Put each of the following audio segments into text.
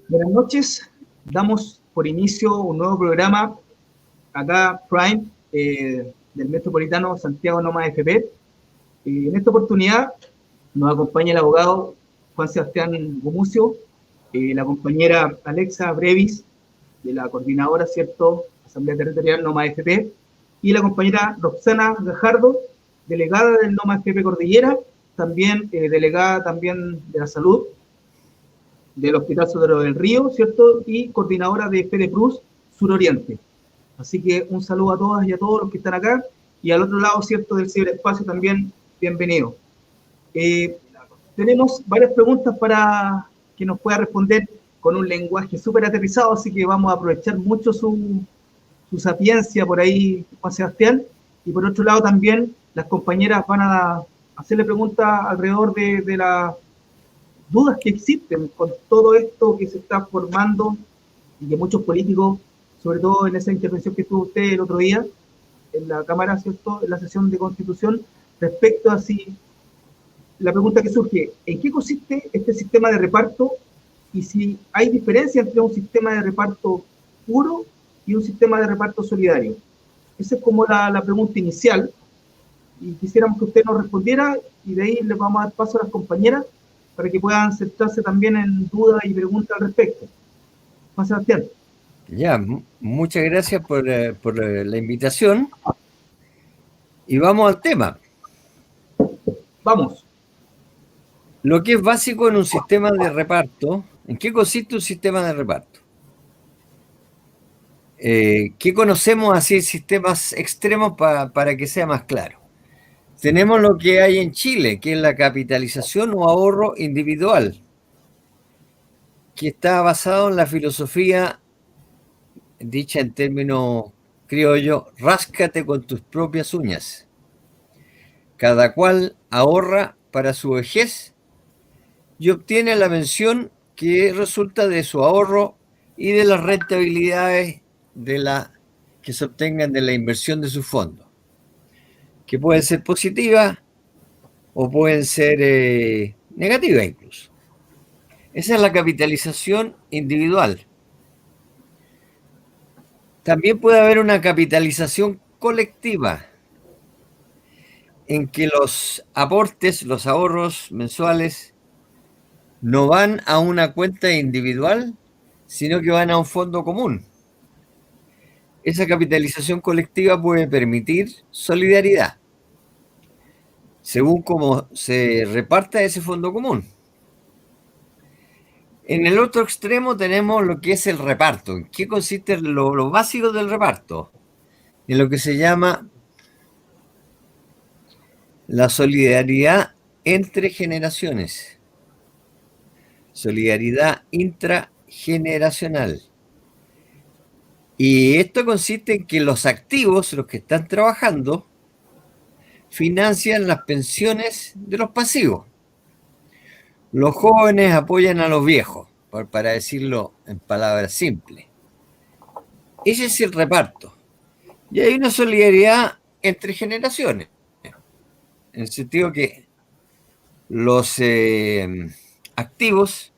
Buenas noches. Damos por inicio un nuevo programa acá, Prime, del Metropolitano Santiago Noma FP. En esta oportunidad nos acompaña el abogado Juan Sebastián Gumucio, la compañera Alexa Brevis, de la coordinadora, ¿cierto?, Asamblea Territorial Noma FP, y la compañera Roxana Gajardo, delegada del Noma FP Cordillera, también delegada también de la salud, del Hospital Sotero del Río, ¿cierto? Y coordinadora de Fede Cruz Suroriente. Así que un saludo a todas y a todos los que están acá. Y al otro lado, ¿cierto?, del ciberespacio también, bienvenido. Tenemos varias preguntas para que nos pueda responder con un lenguaje súper aterrizado, así que vamos a aprovechar mucho su sapiencia por ahí, Juan Sebastián. Y por otro lado también las compañeras van a hacerle preguntas alrededor de la dudas que existen con todo esto que se está formando y que muchos políticos, sobre todo en esa intervención que tuvo usted el otro día en la Cámara, ¿cierto?, en la sesión de Constitución, respecto a si la pregunta que surge, ¿en qué consiste este sistema de reparto y si hay diferencia entre un sistema de reparto puro y un sistema de reparto solidario? Esa es como la pregunta inicial y quisiéramos que usted nos respondiera y de ahí le vamos a dar paso a las compañeras para que puedan centrarse también en dudas y preguntas al respecto. Juan Sebastián. Ya, muchas gracias por la invitación y vamos al tema. Vamos. Lo que es básico en un sistema de reparto, ¿en qué consiste un sistema de reparto? ¿Qué conocemos así sistemas extremos para que sea más claro? Tenemos lo que hay en Chile, que es la capitalización o ahorro individual, que está basado en la filosofía dicha en términos criollo, ráscate con tus propias uñas. Cada cual ahorra para su vejez y obtiene la pensión que resulta de su ahorro y de las rentabilidades que se obtengan de la inversión de sus fondos, que pueden ser positivas o pueden ser negativas incluso. Esa es la capitalización individual. También puede haber una capitalización colectiva, en que los aportes, los ahorros mensuales, no van a una cuenta individual, sino que van a un fondo común. Esa capitalización colectiva puede permitir solidaridad, según cómo se reparta ese fondo común. En el otro extremo tenemos lo que es el reparto. ¿En qué consiste lo básico del reparto? En lo que se llama la solidaridad entre generaciones, solidaridad intrageneracional. Y esto consiste en que los activos, los que están trabajando, financian las pensiones de los pasivos. Los jóvenes apoyan a los viejos, para decirlo en palabras simples. Ese es el reparto. Y hay una solidaridad entre generaciones, en el sentido que los activos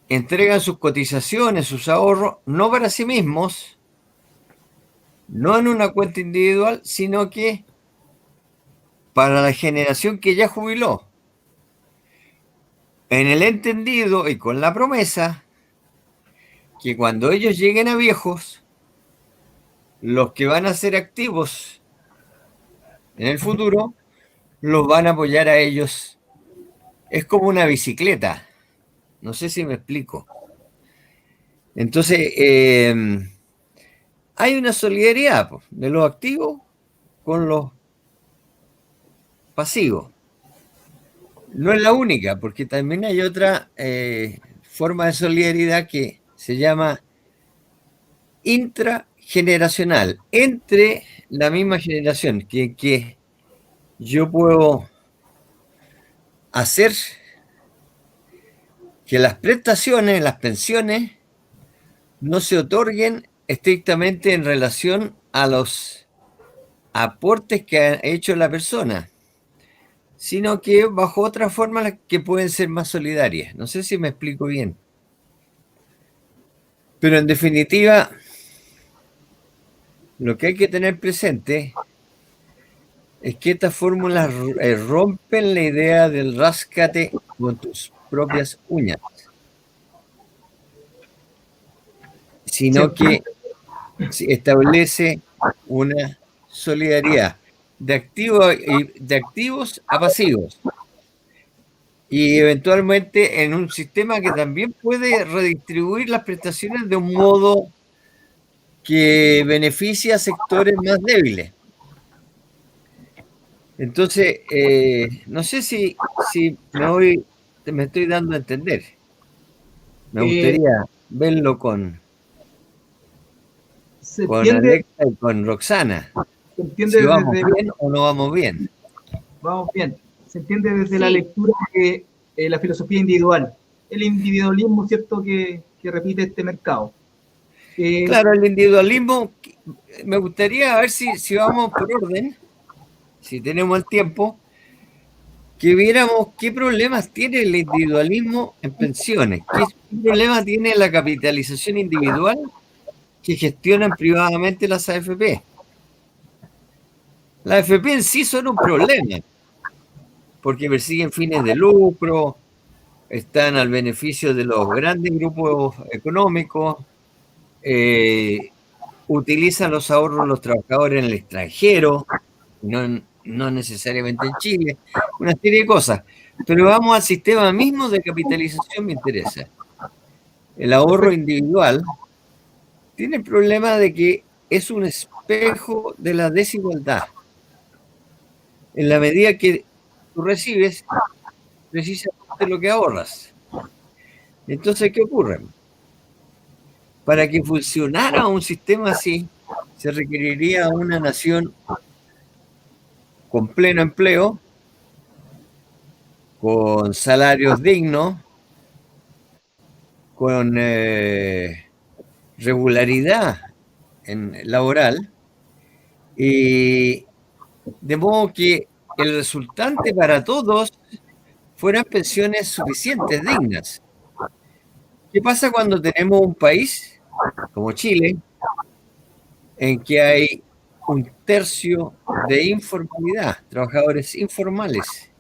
entregan sus cotizaciones, sus ahorros, no para sí mismos, no en una cuenta individual, sino que para la generación que ya jubiló, en el entendido y con la promesa que cuando ellos lleguen a viejos, los que van a ser activos en el futuro, los van a apoyar a ellos. Es como una bicicleta. No sé si me explico. Entonces, hay una solidaridad de los activos con los pasivos. No es la única, porque también hay otra forma de solidaridad que se llama intrageneracional, entre la misma generación, que yo puedo hacer que las prestaciones, las pensiones, no se otorguen estrictamente en relación a los aportes que ha hecho la persona, sino que bajo otras formas que pueden ser más solidarias. No sé si me explico bien. Pero en definitiva, lo que hay que tener presente es que estas fórmulas rompen la idea del ráscate con tus propias uñas, sino Sí, que establece una solidaridad de activos a pasivos y eventualmente en un sistema que también puede redistribuir las prestaciones de un modo que beneficia a sectores más débiles. Entonces, no sé si me estoy dando a entender. Me eh, gustaría verlo se con entiende, Alexa y con Roxana. se Si entiende vamos desde, bien o no vamos bien. vamos bien, se entiende desde la Sí, lectura de la filosofía individual, el individualismo, ¿cierto?, que repite este mercado. Eh, Claro, el individualismo, me gustaría ver si vamos por orden, si tenemos el tiempo, que viéramos qué problemas tiene el individualismo en pensiones, qué problemas tiene la capitalización individual que gestionan privadamente las AFP. Las AFP en sí son un problema, porque persiguen fines de lucro, están al beneficio de los grandes grupos económicos, utilizan los ahorros de los trabajadores en el extranjero, no necesariamente en Chile, una serie de cosas. Pero vamos al sistema mismo de capitalización, me interesa. El ahorro Perfecto. individual tiene el problema de que es un espejo de la desigualdad. En la medida que tú recibes precisamente lo que ahorras. Entonces, ¿qué ocurre? Para que funcionara un sistema así, se requeriría una nación con pleno empleo, con salarios dignos, con regularidad laboral, y de modo que el resultante para todos fueran pensiones suficientes, dignas. ¿Qué pasa cuando tenemos un país como Chile, en que hay un tercio de informalidad, trabajadores informales,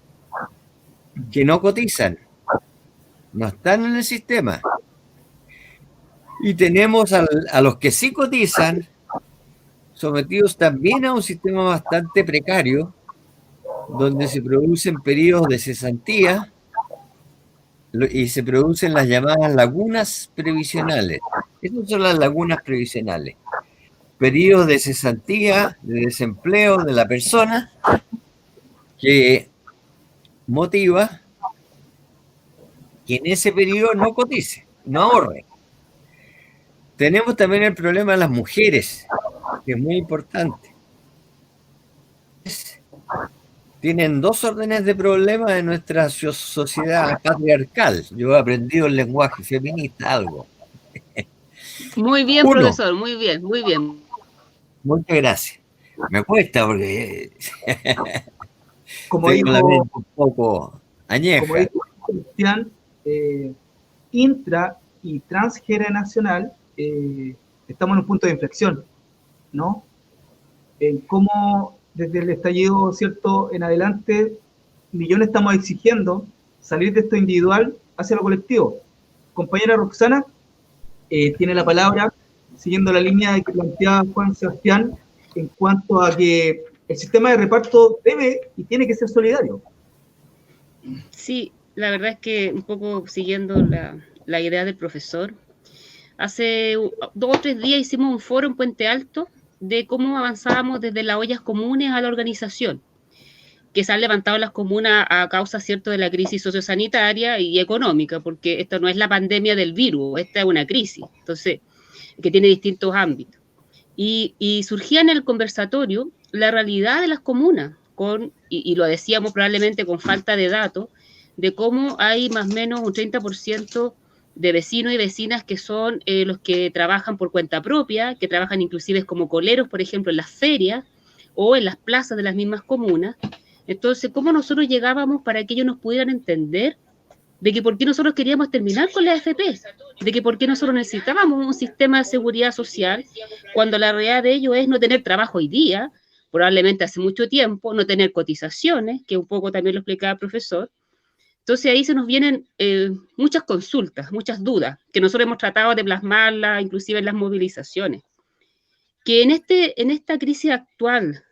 que no cotizan, no están en el sistema? Y tenemos a los que sí cotizan sometidos también a un sistema bastante precario, donde se producen periodos de cesantía y se producen las llamadas lagunas previsionales. Esas son las lagunas previsionales. Periodos de cesantía, de desempleo de la persona, que motiva que en ese periodo no cotice, no ahorre. Tenemos también el problema de las mujeres, que es muy importante. Tienen dos órdenes de problemas en nuestra sociedad patriarcal. Yo he aprendido el lenguaje feminista, algo. muy bien, Uno, profesor, muy bien, muy bien. muchas gracias. Me cuesta porque como tengo la dijo, mente un poco como añeja. dijo Cristian, intra y transgeneracional, estamos en un punto de inflexión, ¿no? En cómo desde el estallido, ¿cierto?, en adelante, millones estamos exigiendo salir de esto individual hacia lo colectivo. Compañera Roxana, tiene la palabra, siguiendo la línea que planteaba Juan Sebastián, en cuanto a que el sistema de reparto debe y tiene que ser solidario. Sí, la verdad es que un poco siguiendo la idea del profesor, hace 2 o 3 días hicimos un foro en Puente Alto de cómo avanzábamos desde las ollas comunes a la organización, que se han levantado las comunas a causa, cierto, de la crisis sociosanitaria y económica, porque esto no es la pandemia del virus, esta es una crisis, entonces, que tiene distintos ámbitos. Y surgía en el conversatorio la realidad de las comunas, y lo decíamos probablemente con falta de datos, de cómo hay más o menos un 30% de vecinos y vecinas que son los que trabajan por cuenta propia, que trabajan inclusive como coleros, por ejemplo, en las ferias o en las plazas de las mismas comunas, Entonces, ¿cómo nosotros llegábamos para que ellos nos pudieran entender de que por qué nosotros queríamos terminar con la AFP, de que por qué nosotros necesitábamos un sistema de seguridad social, cuando la realidad de ello es no tener trabajo hoy día, probablemente hace mucho tiempo, no tener cotizaciones, que un poco también lo explicaba el profesor? Entonces ahí se nos vienen muchas consultas, muchas dudas, que nosotros hemos tratado de plasmarlas, inclusive en las movilizaciones. Que en esta crisis actual,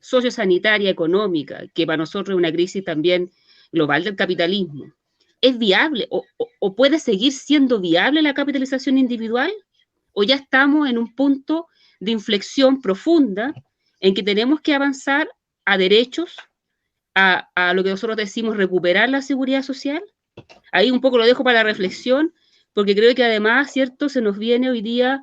sociosanitaria, económica, que para nosotros es una crisis también global del capitalismo, ¿es viable o puede seguir siendo viable la capitalización individual? ¿O ya estamos en un punto de inflexión profunda en que tenemos que avanzar a derechos, a lo que nosotros decimos recuperar la seguridad social? Ahí un poco lo dejo para la reflexión, porque creo que además, ¿cierto? Se nos viene hoy día,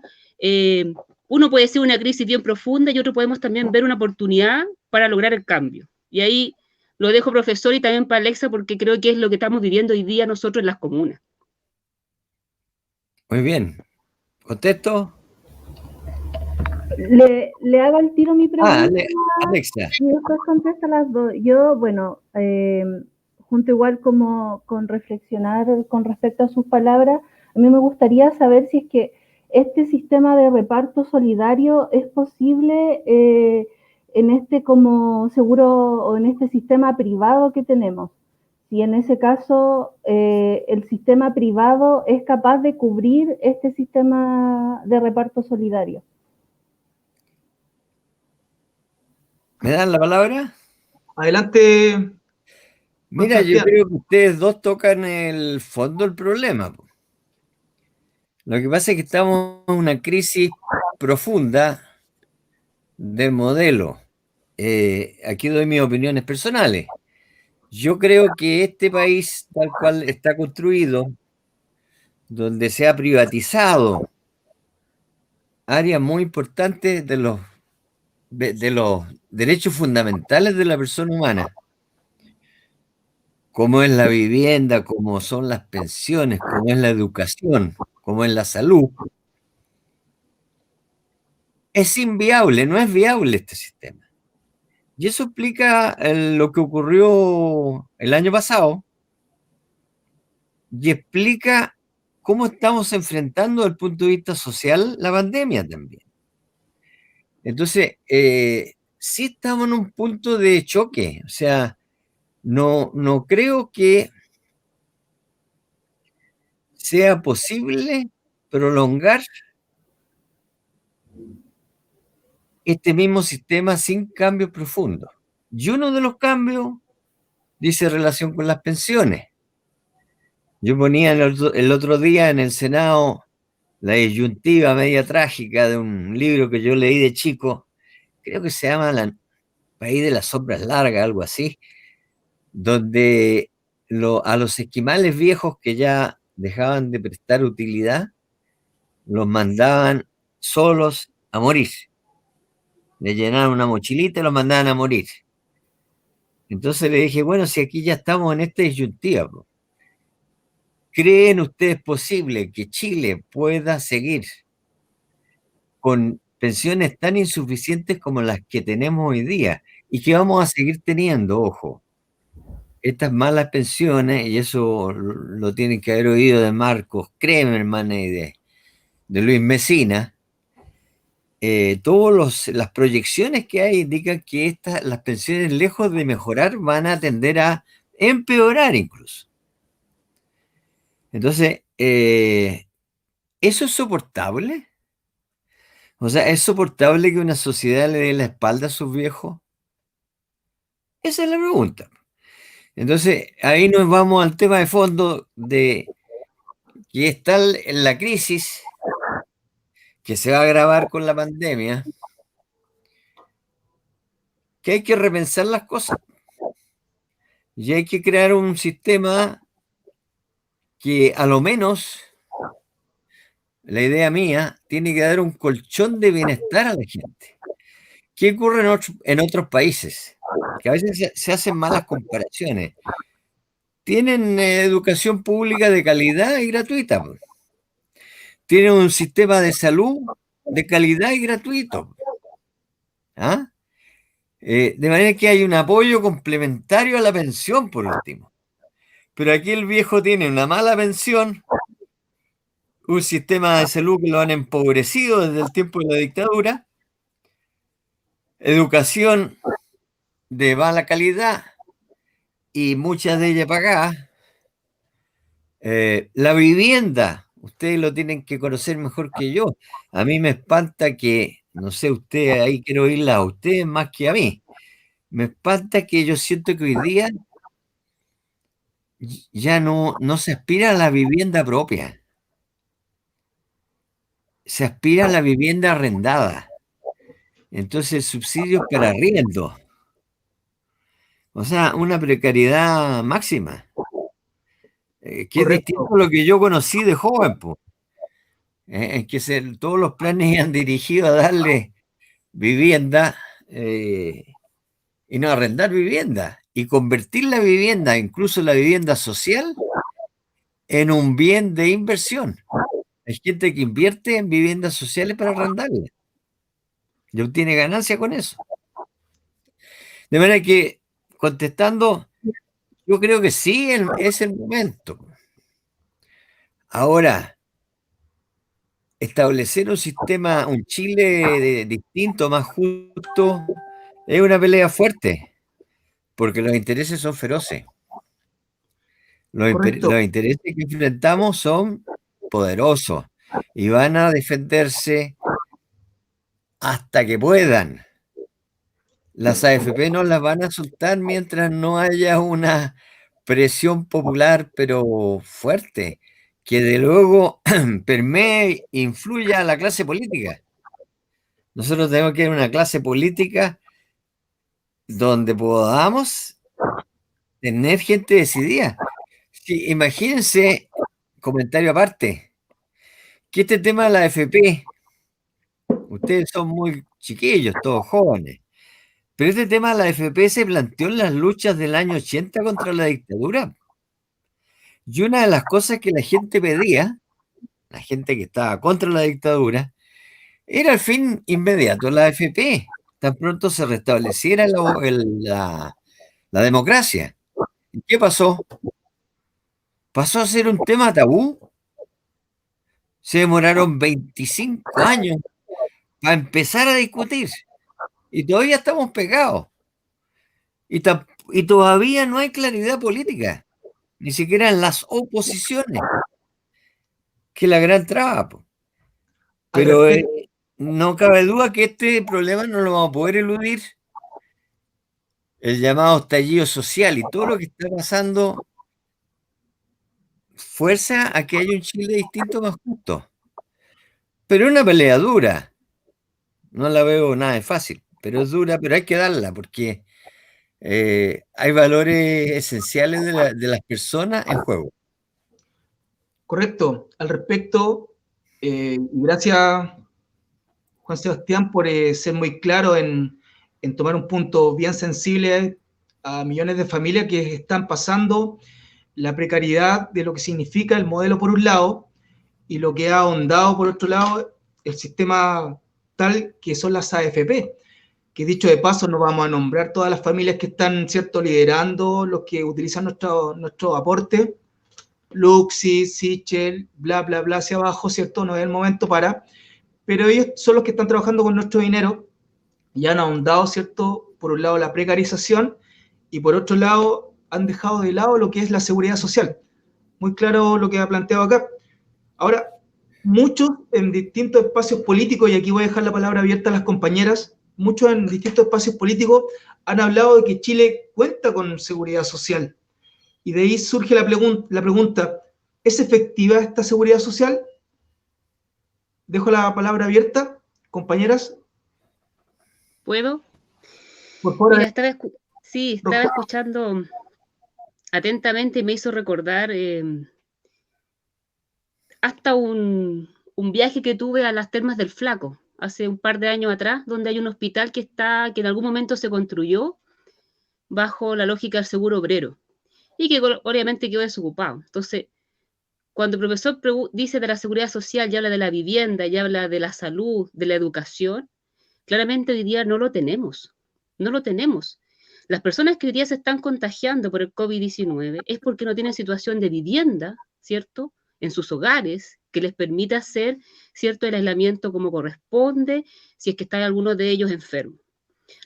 uno puede ser una crisis bien profunda y otro podemos también ver una oportunidad para lograr el cambio. Y ahí lo dejo, profesor, y también para Alexa, porque creo que es lo que estamos viviendo hoy día nosotros en las comunas. Muy bien. ¿Contesto? Le hago al tiro mi pregunta. Alexa. Y después contesta las dos. Yo, bueno, junto igual como con reflexionar con respecto a sus palabras, a mí me gustaría saber si es que este sistema de reparto solidario es posible en este como seguro o en este sistema privado que tenemos. Si en ese caso el sistema privado es capaz de cubrir este sistema de reparto solidario. ¿Me dan la palabra? Adelante. Mira, yo creo que ustedes dos tocan el fondo del problema. Lo que pasa es que estamos en una crisis profunda del modelo. Aquí doy mis opiniones personales. Yo creo que este país, tal cual está construido, donde se ha privatizado áreas muy importantes de los derechos fundamentales de la persona humana, como es la vivienda, como son las pensiones, como es la educación, como es la salud, es inviable, no es viable este sistema. Y eso explica lo que ocurrió el año pasado y explica cómo estamos enfrentando desde el punto de vista social la pandemia también. Entonces, sí estamos en un punto de choque, o sea, no creo que sea posible prolongar este mismo sistema sin cambios profundos. Y uno de los cambios dice relación con las pensiones. Yo ponía el otro día en el Senado la disyuntiva media trágica de un libro que yo leí de chico, creo que se llama País de las Sombras Largas, algo así, donde a los esquimales viejos que ya dejaban de prestar utilidad, los mandaban solos a morir. Le llenaban una mochilita y los mandaban a morir. Entonces le dije, bueno, si aquí ya estamos en esta disyuntiva, ¿creen ustedes posible que Chile pueda seguir con pensiones tan insuficientes como las que tenemos hoy día y que vamos a seguir teniendo, ojo, estas malas pensiones, y eso lo tienen que haber oído de Marcos Kremerman y de Luis Mesina? Todas las proyecciones que hay indican que las pensiones, lejos de mejorar, van a tender a empeorar incluso. Entonces, ¿eso es soportable? O sea, ¿es soportable que una sociedad le dé la espalda a sus viejos? Esa es la pregunta. Entonces, ahí nos vamos al tema de fondo de que está en la crisis que se va a agravar con la pandemia, que hay que repensar las cosas y hay que crear un sistema que a lo menos, la idea mía, tiene que dar un colchón de bienestar a la gente. ¿Qué ocurre en otros países? Que a veces se hacen malas comparaciones. Tienen educación pública de calidad y gratuita. Tienen un sistema de salud de calidad y gratuito. ¿Ah? De manera que hay un apoyo complementario a la pensión, por último. Pero aquí el viejo tiene una mala pensión, un sistema de salud que lo han empobrecido desde el tiempo de la dictadura, educación de mala calidad y muchas de ellas pagadas. La vivienda, ustedes lo tienen que conocer mejor que yo. A mí me espanta que, no sé, usted ahí quiero oírla a ustedes más que a mí. Me espanta que yo siento que hoy día ya no se aspira a la vivienda propia, se aspira a la vivienda arrendada. Entonces, subsidios para arriendo. O sea, una precariedad máxima, que es distinto Correcto. a lo que yo conocí de joven, pues. En que todos los planes iban dirigidos a darle vivienda y no arrendar vivienda y convertir la vivienda, incluso la vivienda social, en un bien de inversión. Hay gente que invierte en viviendas sociales para arrendarla y obtiene ganancia con eso. De manera que, contestando, yo creo que sí es el momento. Ahora, establecer un sistema, un Chile distinto, más justo, es una pelea fuerte, porque los intereses son feroces. Correcto. Los intereses que enfrentamos son poderosos y van a defenderse hasta que puedan. Las AFP no las van a soltar mientras no haya una presión popular, pero fuerte, que de luego permee, influya a la clase política. Nosotros tenemos que ir a una clase política donde podamos tener gente decidida. Sí, imagínense, comentario aparte, que este tema de la AFP, ustedes son muy chiquillos, todos jóvenes, pero este tema de la AFP se planteó en las luchas del año 80 contra la dictadura. Y una de las cosas que la gente pedía, la gente que estaba contra la dictadura, era el fin inmediato de la AFP, tan pronto se restableciera la democracia. ¿Y qué pasó? Pasó a ser un tema tabú. Se demoraron 25 años para empezar a discutir y todavía estamos pegados. Y todavía no hay claridad política, ni siquiera en las oposiciones, que es la gran traba, po. Al Pero respecto, no cabe duda que este problema no lo vamos a poder eludir. El llamado estallido social y todo lo que está pasando fuerza a que haya un Chile distinto, más justo. Pero es una pelea dura. No la veo nada de fácil, pero es dura, pero hay que darla porque hay valores esenciales de las personas en juego. correcto. Al respecto, gracias, Juan Sebastián, por ser muy claro en tomar un punto bien sensible a millones de familias que están pasando la precariedad de lo que significa el modelo por un lado y lo que ha ahondado por otro lado el sistema tal que son las AFP, que dicho de paso no vamos a nombrar todas las familias que están, ¿cierto?, liderando, los que utilizan nuestro aporte, Luxi, Sichel, bla, bla, bla, hacia abajo, ¿cierto? No es el momento para, pero ellos son los que están trabajando con nuestro dinero y han ahondado, ¿cierto?, por un lado la precarización y por otro lado han dejado de lado lo que es la seguridad social. Muy claro lo que ha planteado acá. Ahora, muchos en distintos espacios políticos, y aquí voy a dejar la palabra abierta a las compañeras, muchos en distintos espacios políticos han hablado de que Chile cuenta con seguridad social. Y de ahí surge la pregunta, ¿es efectiva esta seguridad social? Dejo la palabra abierta, compañeras. ¿Puedo? Por favor, Mira, estaba escuchando atentamente y me hizo recordar hasta un viaje que tuve a las Termas del Flaco hace un par de años atrás, donde hay un hospital que en algún momento se construyó bajo la lógica del seguro obrero y que obviamente quedó desocupado. Entonces, cuando el profesor dice de la seguridad social, ya habla de la vivienda, ya habla de la salud, de la educación, claramente hoy día no lo tenemos. No lo tenemos. Las personas que hoy día se están contagiando por el COVID-19 es porque no tienen situación de vivienda, ¿cierto?, en sus hogares, que les permita hacer, ¿cierto?, el aislamiento como corresponde, si es que están algunos de ellos enfermos.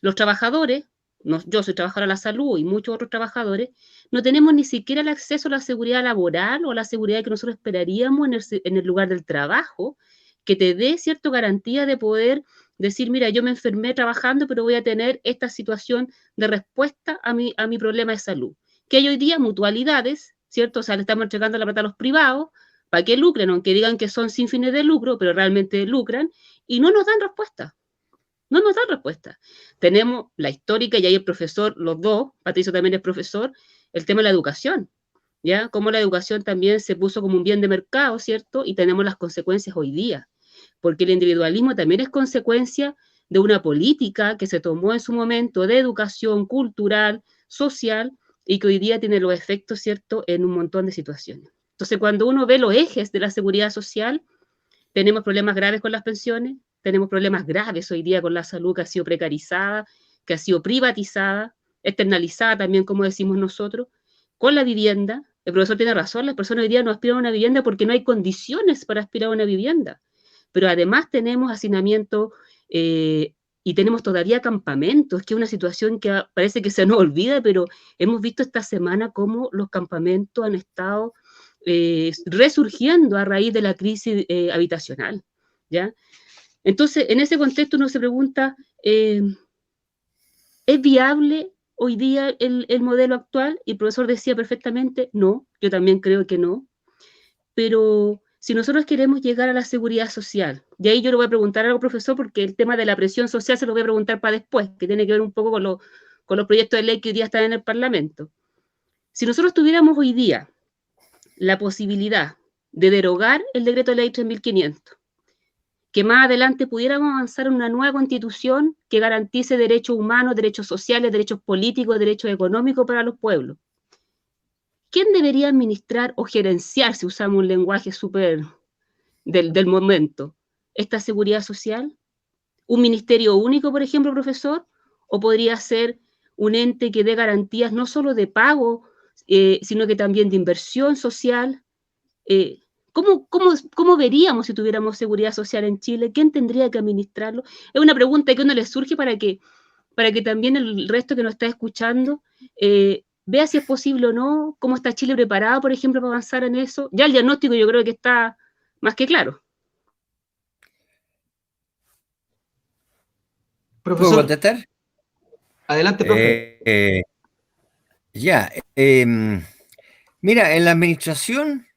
Los trabajadores, yo soy trabajadora de la salud y muchos otros trabajadores, no tenemos ni siquiera el acceso a la seguridad laboral o a la seguridad que nosotros esperaríamos en el lugar del trabajo, que te dé, ¿cierto?, garantía de poder decir, mira, yo me enfermé trabajando, pero voy a tener esta situación de respuesta a mi problema de salud. Que hay hoy día mutualidades, ¿cierto? O sea, le estamos entregando la plata a los privados para que lucren, aunque digan que son sin fines de lucro, pero realmente lucran, y no nos dan respuesta. No nos dan respuesta. Tenemos la histórica, y ahí el profesor, los dos, Patricio también es profesor, el tema de la educación, ¿ya? Cómo la educación también se puso como un bien de mercado, ¿cierto? Y tenemos las consecuencias hoy día, porque el individualismo también es consecuencia de una política que se tomó en su momento de educación cultural, social, y que hoy día tiene los efectos, ¿cierto?, en un montón de situaciones. Entonces, cuando uno ve los ejes de la seguridad social, tenemos problemas graves con las pensiones, tenemos problemas graves hoy día con la salud que ha sido precarizada, que ha sido privatizada, externalizada también, como decimos nosotros, con la vivienda. El profesor tiene razón, las personas hoy día no aspiran a una vivienda porque no hay condiciones para aspirar a una vivienda. Pero además tenemos hacinamiento y tenemos todavía campamentos, que es una situación que parece que se nos olvida, pero hemos visto esta semana cómo los campamentos han estado resurgiendo a raíz de la crisis habitacional, ¿ya? Entonces, en ese contexto uno se pregunta, ¿es viable hoy día el modelo actual? Y el profesor decía perfectamente, no, yo también creo que no, pero si nosotros queremos llegar a la seguridad social, y ahí yo le voy a preguntar algo, profesor, porque el tema de la presión social se lo voy a preguntar para después, que tiene que ver un poco con los proyectos de ley que hoy día están en el Parlamento. Si nosotros tuviéramos hoy día la posibilidad de derogar el decreto de ley 3500, que más adelante pudiéramos avanzar en una nueva constitución que garantice derechos humanos, derechos sociales, derechos políticos, derechos económicos para los pueblos. ¿Quién debería administrar o gerenciar, si usamos un lenguaje súper del momento, esta seguridad social? ¿Un ministerio único, por ejemplo, profesor? ¿O podría ser un ente que dé garantías no solo de pago, sino que también de inversión social? ¿Cómo veríamos si tuviéramos seguridad social en Chile? ¿Quién tendría que administrarlo? Es una pregunta que a uno le surge para que también el resto que nos está escuchando vea si es posible o no, cómo está Chile preparado, por ejemplo, para avanzar en eso. Ya el diagnóstico yo creo que está más que claro. ¿Puedo Profesor, contestar? adelante, profe. Ya. Mira, en la administración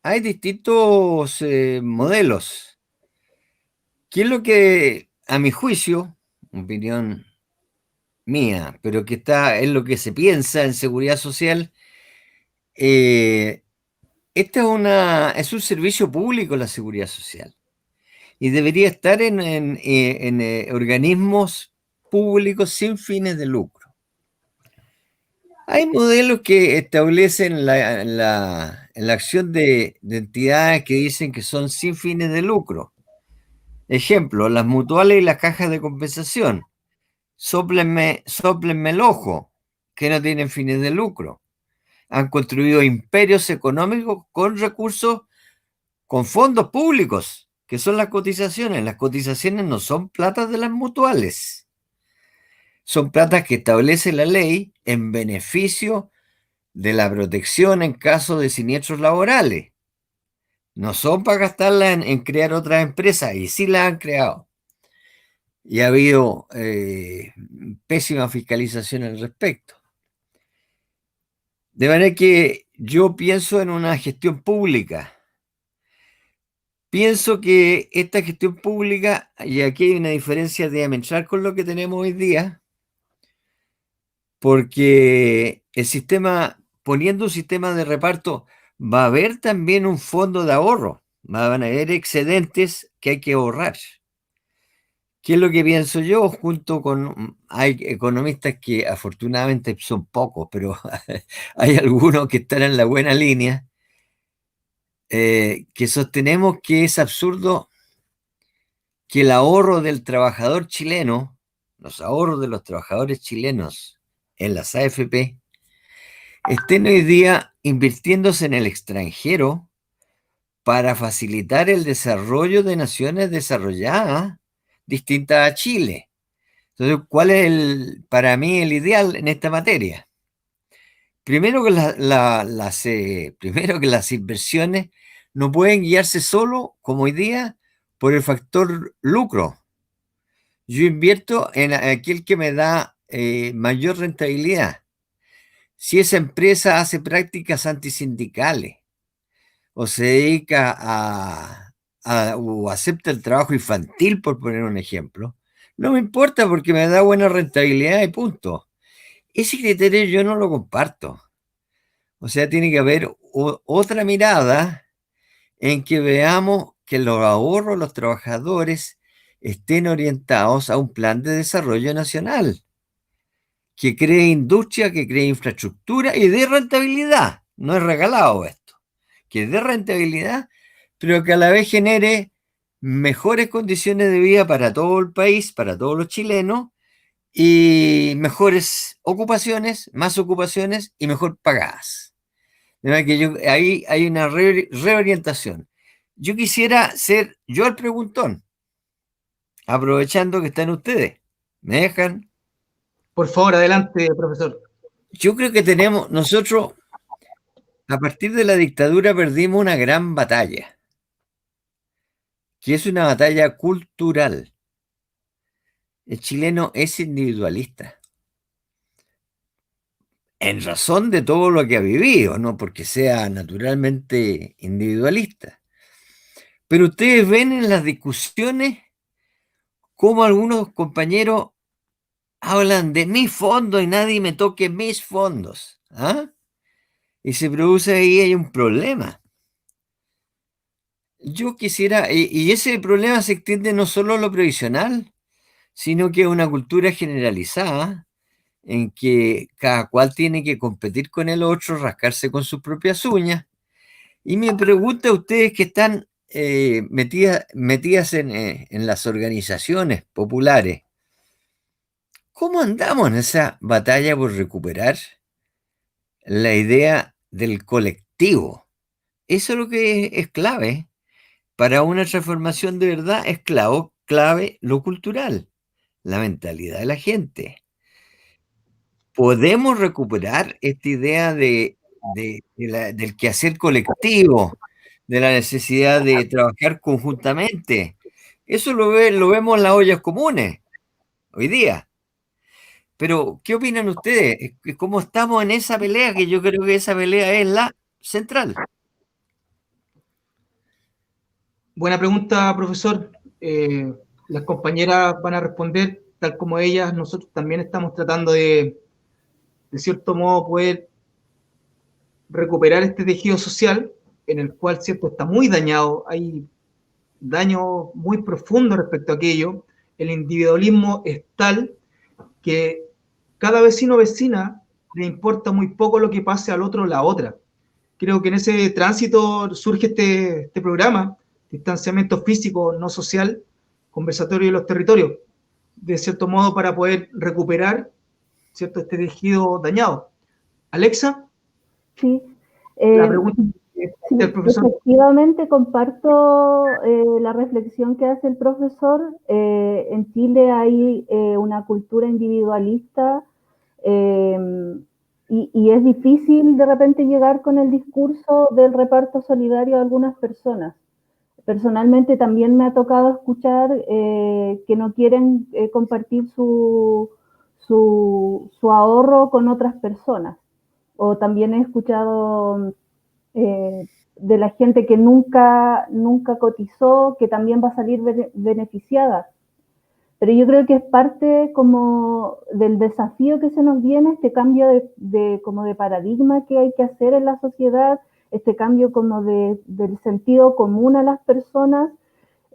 hay distintos modelos. ¿Qué es lo que, a mi juicio, opinión mía, pero que es lo que se piensa en seguridad social? Esta es un servicio público, la seguridad social, y debería estar en organismos públicos sin fines de lucro. Hay modelos que establecen la acción de entidades que dicen que son sin fines de lucro. Ejemplo, las mutuales y las cajas de compensación. Sóplenme el ojo, que no tienen fines de lucro. Han construido imperios económicos con recursos, con fondos públicos, que son las cotizaciones. Las cotizaciones no son platas de las mutuales. Son platas que establece la ley en beneficio de la protección en caso de siniestros laborales. No son para gastarla en crear otras empresas, y sí las han creado. Y ha habido pésima fiscalización al respecto. De manera que yo pienso en una gestión pública. Pienso que esta gestión pública, y aquí hay una diferencia diametral con lo que tenemos hoy día, porque el sistema, poniendo un sistema de reparto, va a haber también un fondo de ahorro, van a haber excedentes que hay que ahorrar. ¿Qué es lo que pienso yo? Hay economistas que afortunadamente son pocos, pero hay algunos que están en la buena línea, que sostenemos que es absurdo que el ahorro del trabajador chileno los ahorros de los trabajadores chilenos en las AFP, estén hoy día invirtiéndose en el extranjero para facilitar el desarrollo de naciones desarrolladas distintas a Chile. Entonces, ¿cuál es para mí el ideal en esta materia? Primero que, primero que las inversiones no pueden guiarse solo, como hoy día, por el factor lucro. Yo invierto en aquel que me da mayor rentabilidad. Si esa empresa hace prácticas antisindicales o se dedica o acepta el trabajo infantil, por poner un ejemplo, no me importa porque me da buena rentabilidad y punto. Ese criterio yo no lo comparto. O sea, tiene que haber otra mirada en que veamos que los ahorros de los trabajadores estén orientados a un plan de desarrollo nacional que cree industria, que cree infraestructura y dé rentabilidad. No es regalado esto. Que dé rentabilidad, pero que a la vez genere mejores condiciones de vida para todo el país, para todos los chilenos, y mejores ocupaciones, más ocupaciones y mejor pagadas. De manera que ahí hay una reorientación. Yo quisiera ser yo el preguntón, aprovechando que están ustedes. ¿Me dejan? Por favor, adelante, profesor. Yo creo que nosotros, a partir de la dictadura, perdimos una gran batalla, que es una batalla cultural. El chileno es individualista, en razón de todo lo que ha vivido, no porque sea naturalmente individualista. Pero ustedes ven en las discusiones cómo algunos compañeros hablan de mis fondos y nadie me toque mis fondos. ¿Ah? Y se produce ahí hay un problema. Yo quisiera, y ese problema se extiende no solo a lo previsional, sino que a una cultura generalizada en que cada cual tiene que competir con el otro, rascarse con sus propias uñas. Y me pregunta a ustedes que están metidas en las organizaciones populares, ¿cómo andamos en esa batalla por recuperar la idea del colectivo? Eso es lo que es clave. Para una transformación de verdad es clave lo cultural, la mentalidad de la gente. ¿Podemos recuperar esta idea del quehacer colectivo, de la necesidad de trabajar conjuntamente? Eso lo vemos en las ollas comunes hoy día. Pero, ¿qué opinan ustedes? ¿Cómo estamos en esa pelea? Que yo creo que esa pelea es la central. Buena pregunta, profesor. Las compañeras van a responder tal como ellas. Nosotros también estamos tratando de cierto modo, poder recuperar este tejido social en el cual, cierto, está muy dañado. Hay daño muy profundo respecto a aquello. El individualismo es tal que cada vecino o vecina le importa muy poco lo que pase al otro o la otra. Creo que en ese tránsito surge este programa, distanciamiento físico, no social, conversatorio de los territorios, de cierto modo para poder recuperar, cierto, este tejido dañado. Alexa, Sí, la pregunta sí, del profesor. efectivamente comparto la reflexión que hace el profesor. En Chile hay una cultura individualista y es difícil de repente llegar con el discurso del reparto solidario a algunas personas. Personalmente también me ha tocado escuchar que no quieren compartir su ahorro con otras personas. O también he escuchado de la gente que nunca cotizó, que también va a salir beneficiada. Pero yo creo que es parte como del desafío que se nos viene, este cambio como de paradigma que hay que hacer en la sociedad, este cambio como del sentido común a las personas.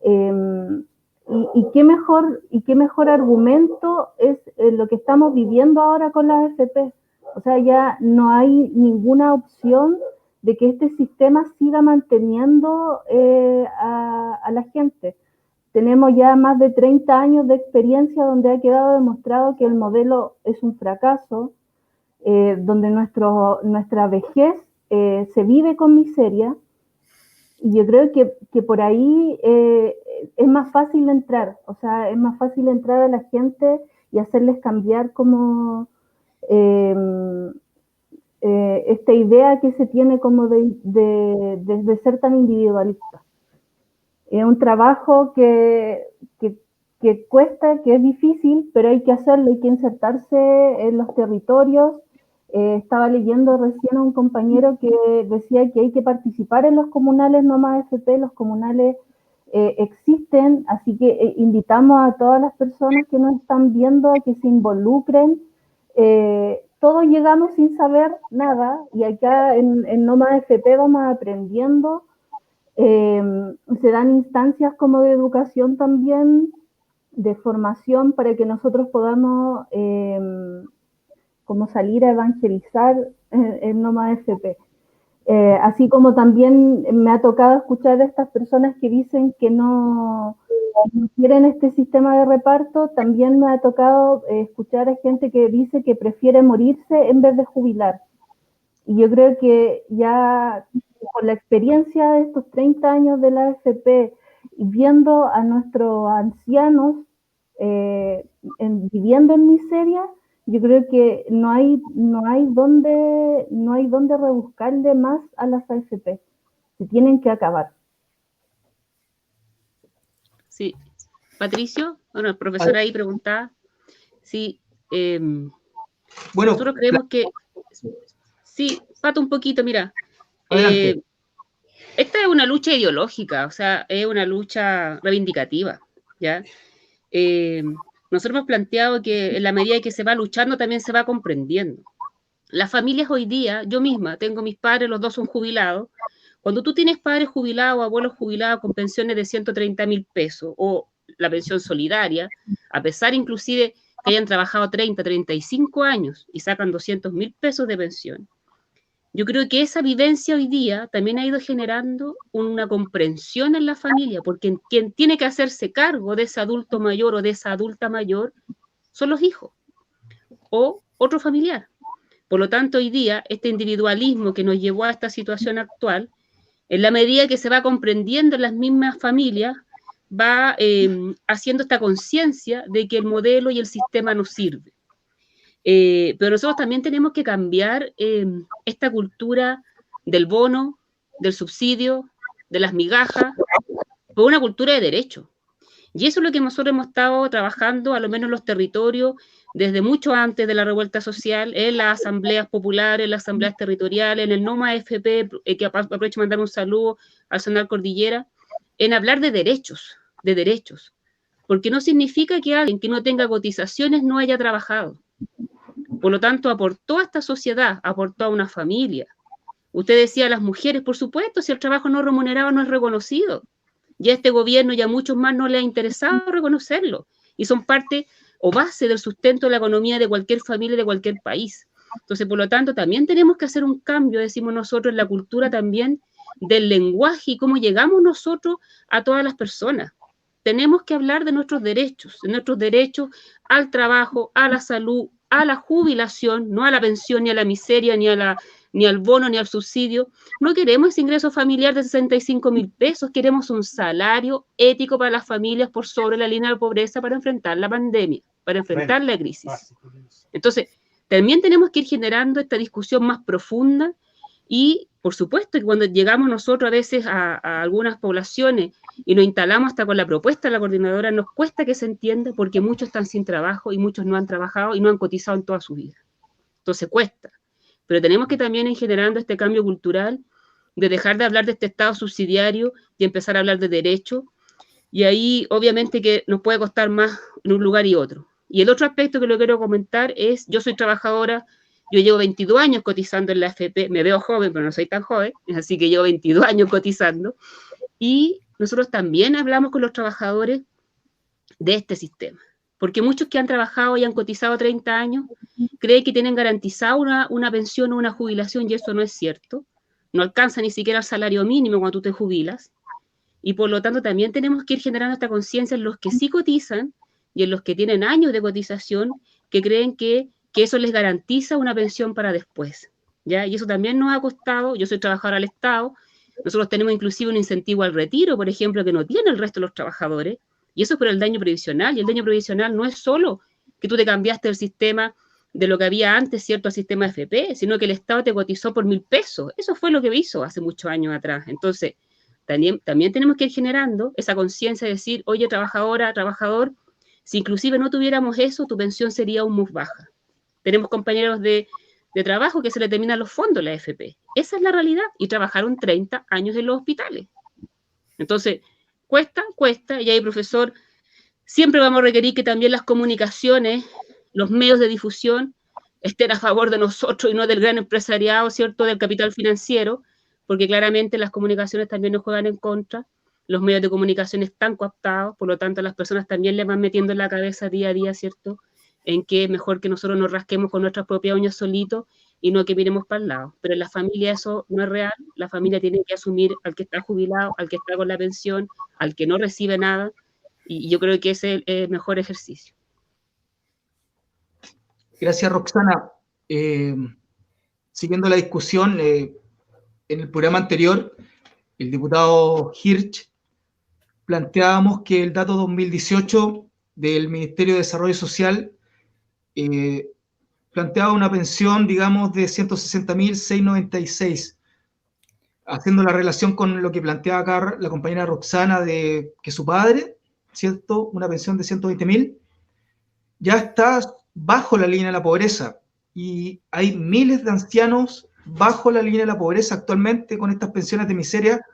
Y qué mejor argumento es lo que estamos viviendo ahora con las AFP. O sea, ya no hay ninguna opción de que este sistema siga manteniendo a la gente. tenemos ya más de 30 años de experiencia donde ha quedado demostrado que el modelo es un fracaso, donde nuestra vejez se vive con miseria, y yo creo que por ahí es más fácil entrar, o sea, es más fácil entrar a la gente y hacerles cambiar como esta idea que se tiene como de ser tan individualista. Es un trabajo que cuesta, que es difícil, pero hay que hacerlo, hay que insertarse en los territorios. Estaba leyendo recién a un compañero que decía que hay que participar en los comunales, no más AFP, los comunales existen, así que invitamos a todas las personas que nos están viendo a que se involucren. Todos llegamos sin saber nada, y acá en No Más AFP vamos aprendiendo. Se dan instancias como de educación también, de formación, para que nosotros podamos como salir a evangelizar en No Más AFP. Así como también me ha tocado escuchar a estas personas que dicen que no quieren este sistema de reparto, también me ha tocado escuchar a gente que dice que prefiere morirse en vez de jubilar. Y yo creo que ya con la experiencia de estos 30 años de la AFP y viendo a nuestros ancianos viviendo en miseria, yo creo que no hay donde rebuscarle más a las AFP. Se tienen que acabar. Sí. Patricio, bueno, el profesor ahí preguntaba si Bueno, nosotros creemos que... Sí, Pato, un poquito, mira. Esta es una lucha ideológica, o sea, es una lucha reivindicativa, ¿ya? Nosotros hemos planteado que en la medida que se va luchando también se va comprendiendo. Las familias hoy día, yo misma tengo mis padres, los dos son jubilados. Cuando tú tienes padres jubilados, abuelos jubilados con pensiones de 130.000 pesos o la pensión solidaria, a pesar inclusive que hayan trabajado 30, 35 años y sacan 200.000 pesos de pensión, yo creo que esa vivencia hoy día también ha ido generando una comprensión en la familia, porque quien tiene que hacerse cargo de ese adulto mayor o de esa adulta mayor son los hijos o otro familiar. Por lo tanto, hoy día, este individualismo que nos llevó a esta situación actual, en la medida que se va comprendiendo en las mismas familias, va haciendo esta conciencia de que el modelo y el sistema nos sirve. Pero nosotros también tenemos que cambiar esta cultura del bono, del subsidio, de las migajas, por una cultura de derecho. Y eso es lo que nosotros hemos estado trabajando, a lo menos en los territorios, desde mucho antes de la revuelta social, en las asambleas populares, en las asambleas territoriales, en el No Más AFP, que aprovecho de mandar un saludo al Sonar Cordillera, en hablar de derechos, porque no significa que alguien que no tenga cotizaciones no haya trabajado. Por lo tanto, aportó a esta sociedad, aportó a una familia. Usted decía a las mujeres, por supuesto, si el trabajo no remunerado no es reconocido. Y a este gobierno y a muchos más no le ha interesado reconocerlo. Y son parte o base del sustento de la economía de cualquier familia, de cualquier país. Entonces, por lo tanto, también tenemos que hacer un cambio, decimos nosotros, en la cultura también del lenguaje y cómo llegamos nosotros a todas las personas. Tenemos que hablar de nuestros derechos al trabajo, a la salud, a la jubilación, no a la pensión, ni a la miseria, ni al bono, ni al subsidio. No queremos ese ingreso familiar de 65.000 pesos, queremos un salario ético para las familias por sobre la línea de pobreza para enfrentar la pandemia, para enfrentar la crisis. Entonces, también tenemos que ir generando esta discusión más profunda y, por supuesto, que cuando llegamos nosotros a veces a algunas poblaciones y nos instalamos hasta con la propuesta de la coordinadora, nos cuesta que se entienda porque muchos están sin trabajo y muchos no han trabajado y no han cotizado en toda su vida. Entonces cuesta. Pero tenemos que también ir generando este cambio cultural de dejar de hablar de este Estado subsidiario y empezar a hablar de derecho. Y ahí obviamente que nos puede costar más en un lugar y otro. Y el otro aspecto que lo quiero comentar es, yo soy trabajadora, yo llevo 22 años cotizando en la AFP, me veo joven, pero no soy tan joven, así que llevo 22 años cotizando. Y nosotros también hablamos con los trabajadores de este sistema. Porque muchos que han trabajado y han cotizado 30 años creen que tienen garantizada una pensión o una jubilación y eso no es cierto. No alcanza ni siquiera el salario mínimo cuando tú te jubilas. y por lo tanto también tenemos que ir generando esta conciencia en los que sí cotizan y en los que tienen años de cotización, que creen que eso les garantiza una pensión para después, ¿ya? Y eso también nos ha costado. Yo soy trabajadora del Estado, nosotros tenemos inclusive un incentivo al retiro, por ejemplo, que no tiene el resto de los trabajadores, y eso es por el daño previsional, y el daño previsional no es solo que tú te cambiaste del sistema de lo que había antes, ¿cierto?, al sistema FP, sino que el Estado te cotizó por 1.000 pesos. Eso fue lo que hizo hace muchos años atrás. Entonces, también tenemos que ir generando esa conciencia de decir, oye, trabajadora, trabajador, si inclusive no tuviéramos eso, tu pensión sería aún más baja. Tenemos compañeros de trabajo que se le terminan los fondos la AFP. Esa es la realidad. Y trabajaron 30 años en los hospitales. Entonces, cuesta, y ahí, profesor, siempre vamos a requerir que también las comunicaciones, los medios de difusión, estén a favor de nosotros y no del gran empresariado, ¿cierto?, del capital financiero, porque claramente las comunicaciones también nos juegan en contra. Los medios de comunicación están cooptados, por lo tanto, las personas también les van metiendo en la cabeza día a día, ¿cierto?, en que es mejor que nosotros nos rasquemos con nuestras propias uñas solitos y no que miremos para el lado. Pero en la familia eso no es real. La familia tiene que asumir al que está jubilado, al que está con la pensión, al que no recibe nada, y yo creo que ese es el mejor ejercicio. Gracias, Roxana. Siguiendo la discusión, en el programa anterior, el diputado Hirsch planteábamos que el dato 2018 del Ministerio de Desarrollo Social planteaba una pensión, digamos, de 160.696, haciendo la relación con lo que planteaba acá la compañera Roxana, de que su padre, ¿cierto?, una pensión de 120.000, ya está bajo la línea de la pobreza, y hay miles de ancianos bajo la línea de la pobreza actualmente con estas pensiones de miseria,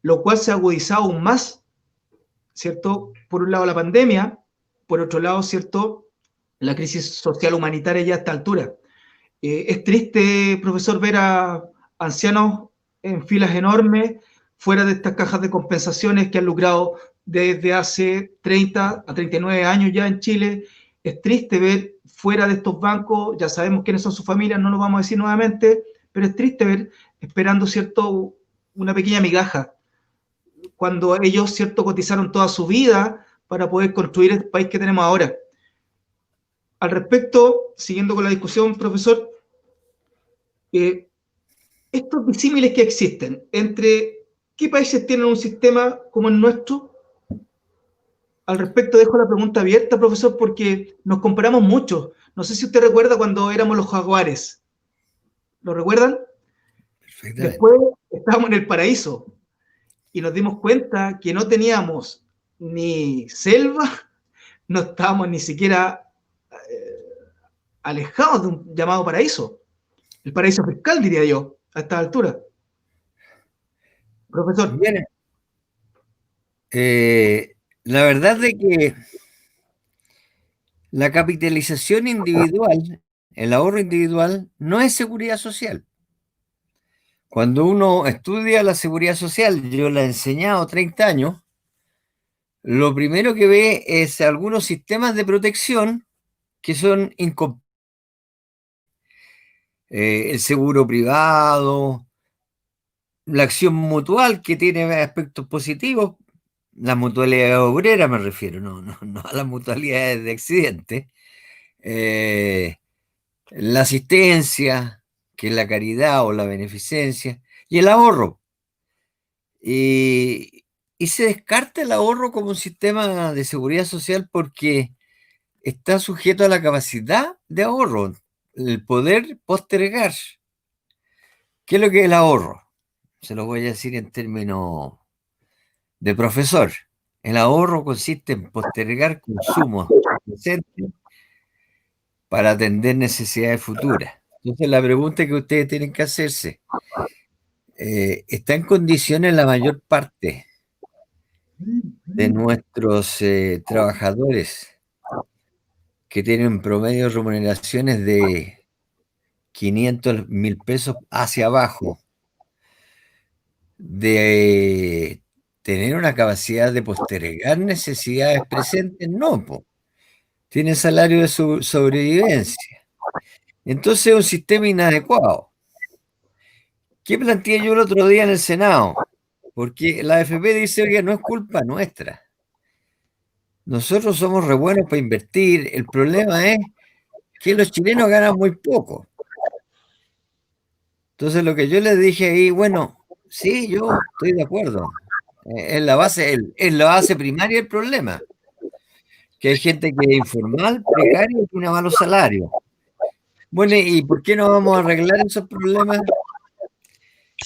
lo cual se ha agudizado aún más, ¿cierto? Por un lado la pandemia, por otro lado, ¿cierto?, la crisis social humanitaria ya a esta altura. Es triste, profesor, ver a ancianos en filas enormes fuera de estas cajas de compensaciones que han lucrado desde hace 30 a 39 años ya en Chile. Es triste ver fuera de estos bancos, ya sabemos quiénes son sus familias, no lo vamos a decir nuevamente, pero es triste ver esperando, ¿cierto?, una pequeña migaja, cuando ellos, ¿cierto?, cotizaron toda su vida para poder construir el país que tenemos ahora. Al respecto, siguiendo con la discusión, profesor, estos disímiles que existen entre qué países tienen un sistema como el nuestro, al respecto dejo la pregunta abierta, profesor, porque nos comparamos mucho. No sé si usted recuerda cuando éramos los jaguares. ¿Lo recuerdan? Después estábamos en el paraíso y nos dimos cuenta que no teníamos ni selva, no estábamos ni siquiera alejados de un llamado paraíso. El paraíso fiscal, diría yo, a esta altura. Profesor. Bien. La verdad de que la capitalización individual, el ahorro individual, no es seguridad social. Cuando uno estudia la seguridad social, yo la he enseñado 30 años, lo primero que ve es algunos sistemas de protección que son incompatibles. El seguro privado, la acción mutual, que tiene aspectos positivos, la mutualidad obrera me refiero, no a las mutualidades de accidentes, la asistencia, que es la caridad o la beneficencia, y el ahorro. Y se descarta el ahorro como un sistema de seguridad social porque está sujeto a la capacidad de ahorro, el poder postergar. ¿Qué es lo que es el ahorro? Se lo voy a decir en términos de profesor. El ahorro consiste en postergar consumos presentes para atender necesidades futuras. Entonces la pregunta que ustedes tienen que hacerse, ¿está en condiciones la mayor parte de nuestros trabajadores que tienen promedio de remuneraciones de 500.000 pesos hacia abajo, de tener una capacidad de postergar necesidades presentes? No, tienen salario de sobrevivencia. Entonces es un sistema inadecuado. ¿Qué planteé yo el otro día en el Senado? Porque la AFP dice, oye, no es culpa nuestra. Nosotros somos re buenos para invertir. El problema es que los chilenos ganan muy poco. Entonces lo que yo les dije ahí, bueno, sí, yo estoy de acuerdo. Es la base primaria del problema. Que hay gente que es informal, precaria y tiene malos salarios. Bueno, ¿y por qué no vamos a arreglar esos problemas?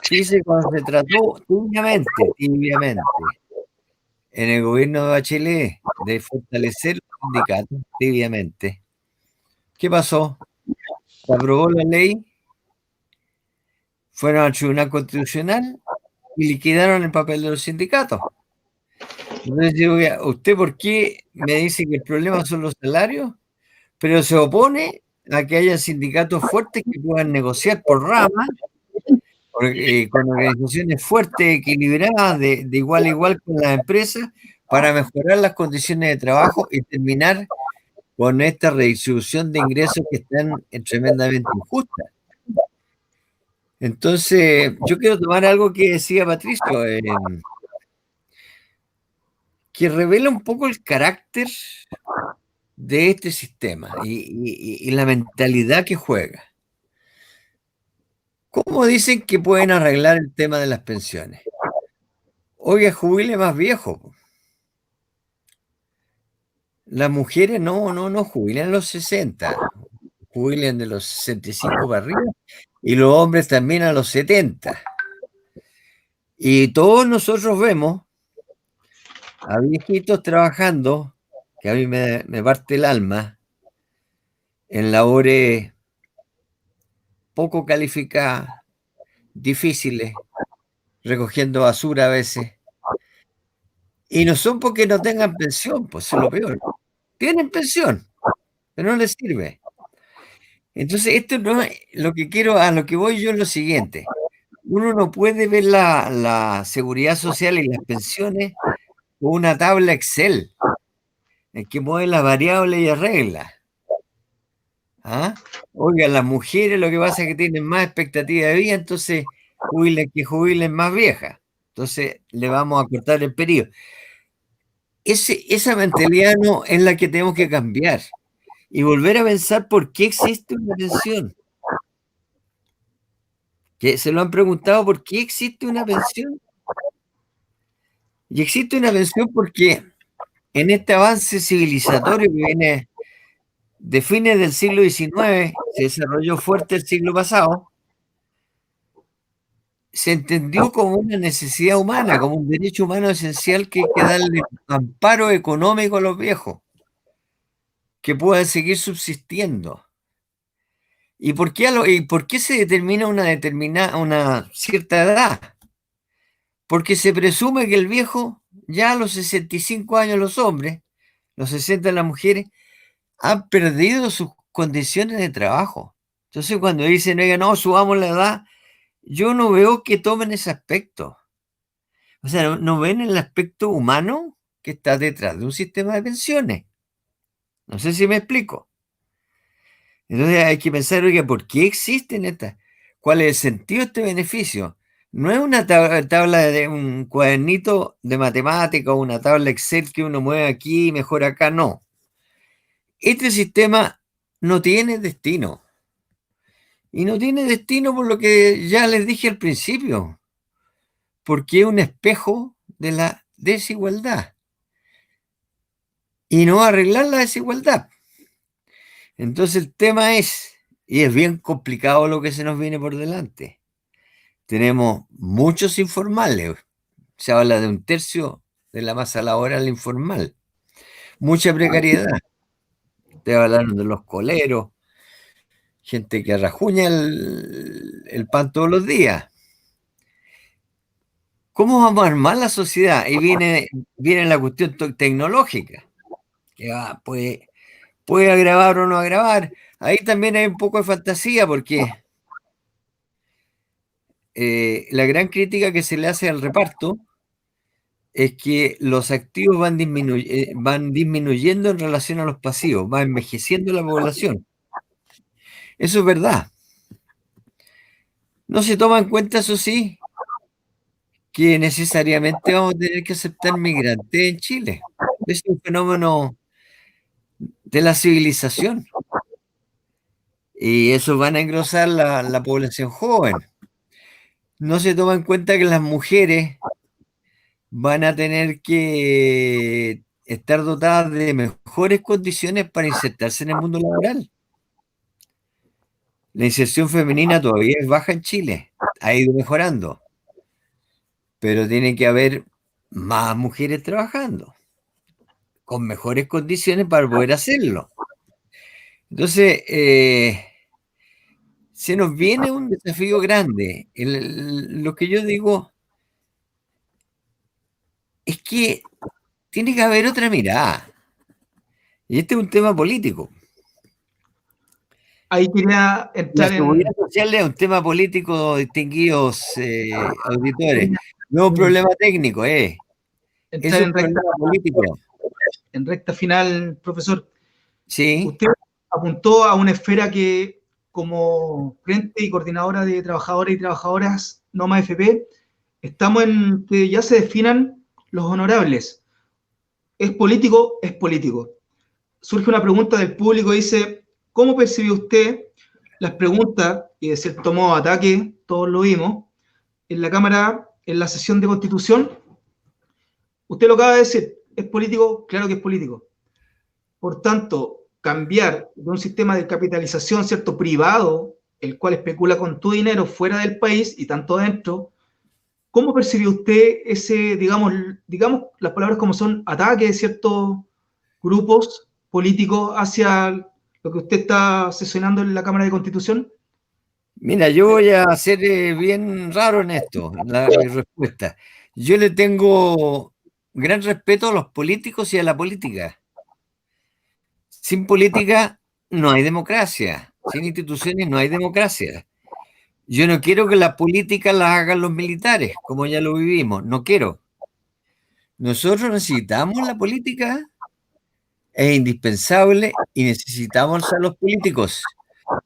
Fíjese, cuando se trató tibiamente, en el gobierno de Bachelet de fortalecer los sindicatos, tibiamente, ¿qué pasó? Se aprobó la ley, fueron al Tribunal Constitucional y liquidaron el papel de los sindicatos. Entonces digo, ¿usted por qué me dice que el problema son los salarios? Pero se opone a que haya sindicatos fuertes que puedan negociar por ramas, con organizaciones fuertes, equilibradas, de igual a igual con las empresas, para mejorar las condiciones de trabajo y terminar con esta redistribución de ingresos que están tremendamente injustas. Entonces, yo quiero tomar algo que decía Patricio, que revela un poco el carácter de este sistema y la mentalidad que juega. ¿Cómo dicen que pueden arreglar el tema de las pensiones? Oiga, jubile más viejo. Las mujeres no jubilan a los 60, jubilan de los 65 para arriba, y los hombres también a los 70. Y todos nosotros vemos a viejitos trabajando, que a mí me parte el alma, en labores poco calificadas, difíciles, recogiendo basura a veces. Y no son porque no tengan pensión, pues es lo peor. Tienen pensión, pero no les sirve. Entonces, esto no es lo que quiero, a lo que voy yo es lo siguiente. Uno no puede ver la seguridad social y las pensiones con una tabla Excel en que mueve las variables y arregla. ¿Ah? Oiga, las mujeres lo que pasa es que tienen más expectativa de vida, entonces jubilen más viejas. Entonces le vamos a cortar el periodo. Esa mentalidad no es la que tenemos que cambiar y volver a pensar por qué existe una pensión. ¿Que se lo han preguntado por qué existe una pensión? Y existe una pensión porque en este avance civilizatorio que viene de fines del siglo XIX, se desarrolló fuerte el siglo pasado, se entendió como una necesidad humana, como un derecho humano esencial que hay que darle amparo económico a los viejos, que puedan seguir subsistiendo. ¿Y por qué se determina una cierta edad? Porque se presume que el viejo, ya a los 65 años los hombres, los 60 las mujeres, han perdido sus condiciones de trabajo. Entonces cuando dicen, oiga, no, subamos la edad, yo no veo que tomen ese aspecto. O sea, no ven el aspecto humano que está detrás de un sistema de pensiones. No sé si me explico. Entonces hay que pensar, oiga, ¿por qué existen estas? ¿Cuál es el sentido de este beneficio? No es una tabla de un cuadernito de matemática o una tabla Excel que uno mueve aquí y mejora acá, no. Este sistema no tiene destino. Y no tiene destino por lo que ya les dije al principio, porque es un espejo de la desigualdad. Y no arreglar la desigualdad. Entonces el tema es, y es bien complicado lo que se nos viene por delante. Tenemos muchos informales. Se habla de 1/3 de la masa laboral informal. Mucha precariedad. Te hablaron de los coleros, gente que rajuña el pan todos los días. ¿Cómo vamos a armar la sociedad? Y viene la cuestión tecnológica, que puede agravar o no agravar. Ahí también hay un poco de fantasía, porque la gran crítica que se le hace al reparto es que los activos van disminuyendo en relación a los pasivos, va envejeciendo la población. Eso es verdad. No se toma en cuenta, eso sí, que necesariamente vamos a tener que aceptar migrantes en Chile. Es un fenómeno de la civilización. Y eso van a engrosar la población joven. No se toma en cuenta que las mujeres van a tener que estar dotadas de mejores condiciones para insertarse en el mundo laboral. La inserción femenina todavía es baja en Chile, ha ido mejorando, pero tiene que haber más mujeres trabajando, con mejores condiciones para poder hacerlo. Entonces, se nos viene un desafío grande. Lo que yo digo es que tiene que haber otra mirada. Y este es un tema político. Ahí quería La entrar seguridad social es un tema político, distinguidos auditores. No es un problema técnico, es entrar un problema político. en recta final, profesor. Sí, Usted apuntó a una esfera que, como frente y coordinadora de trabajadores y trabajadoras Noma FP, estamos en que ya se definan los honorables. ¿Es político? Es político. Surge una pregunta del público, dice, ¿cómo percibió usted las preguntas, y de cierto modo ataque, todos lo vimos, en la Cámara, en la sesión de Constitución? Usted lo acaba de decir, ¿es político? Claro que es político. Por tanto, cambiar de un sistema de capitalización, ¿cierto?, privado, el cual especula con tu dinero fuera del país y tanto dentro, ¿cómo percibió usted ese, digamos las palabras como son, ataque de ciertos grupos políticos hacia lo que usted está sesionando en la Cámara de Constitución? mira, yo voy a ser bien raro en esto, mi respuesta. Yo le tengo gran respeto a los políticos y a la política. Sin política no hay democracia. Sin instituciones no hay democracia. Yo no quiero que la política la hagan los militares, como ya lo vivimos. No quiero. Nosotros necesitamos la política, es indispensable y necesitamos a los políticos.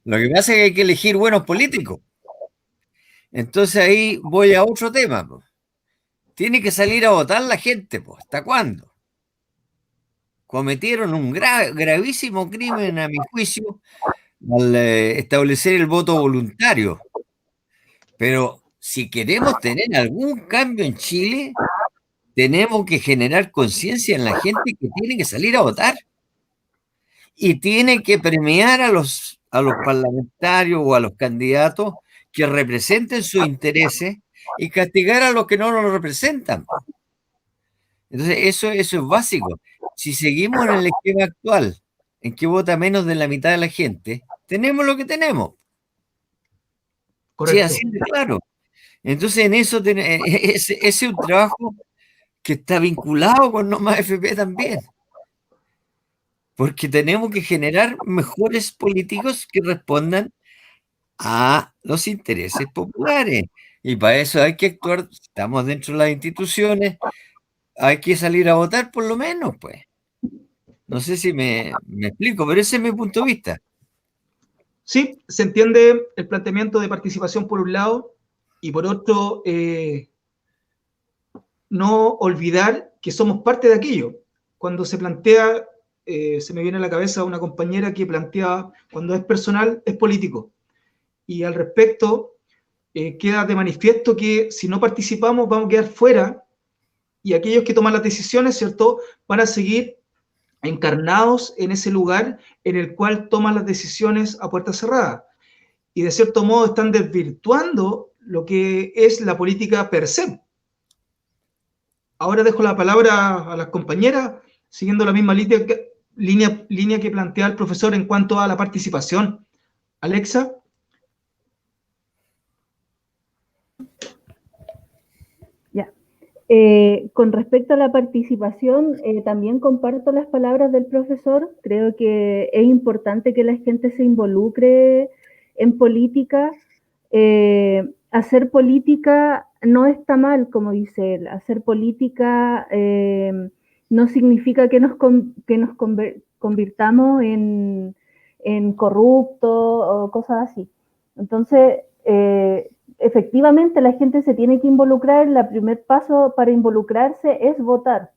Lo que pasa es que hay que elegir buenos políticos. Entonces ahí voy a otro tema, po. Tiene que salir a votar la gente, pues. ¿Hasta cuándo? Cometieron un gravísimo crimen, a mi juicio, al establecer el voto voluntario. Pero si queremos tener algún cambio en Chile, tenemos que generar conciencia en la gente que tiene que salir a votar y tiene que premiar a los parlamentarios o a los candidatos que representen sus intereses y castigar a los que no los representan. Entonces, eso es básico. Si seguimos en el esquema actual, en que vota menos de la mitad de la gente, tenemos lo que tenemos. Sí, Correcto. así de claro. Entonces, en eso ese es un trabajo que está vinculado con Noma FP también. Porque tenemos que generar mejores políticos que respondan a los intereses populares. Y para eso hay que actuar, estamos dentro de las instituciones, hay que salir a votar por lo menos, pues. No sé si me explico, pero ese es mi punto de vista. Sí, se entiende el planteamiento de participación por un lado y por otro, no olvidar que somos parte de aquello. Cuando se plantea, se me viene a la cabeza una compañera que planteaba, cuando es personal, es político. Y al respecto, queda de manifiesto que si no participamos vamos a quedar fuera y aquellos que toman las decisiones, ¿cierto?, van a seguir encarnados en ese lugar en el cual toman las decisiones a puerta cerrada. Y de cierto modo están desvirtuando lo que es la política per se. Ahora dejo la palabra a las compañeras, siguiendo la misma línea que plantea el profesor en cuanto a la participación. Alexa. Ya. Con respecto a la participación, también comparto las palabras del profesor. Creo que es importante que la gente se involucre en política. Hacer política no está mal, como dice él. Hacer política no significa que nos convirtamos en corruptos o cosas así. Entonces, efectivamente la gente se tiene que involucrar. El primer paso para involucrarse es votar.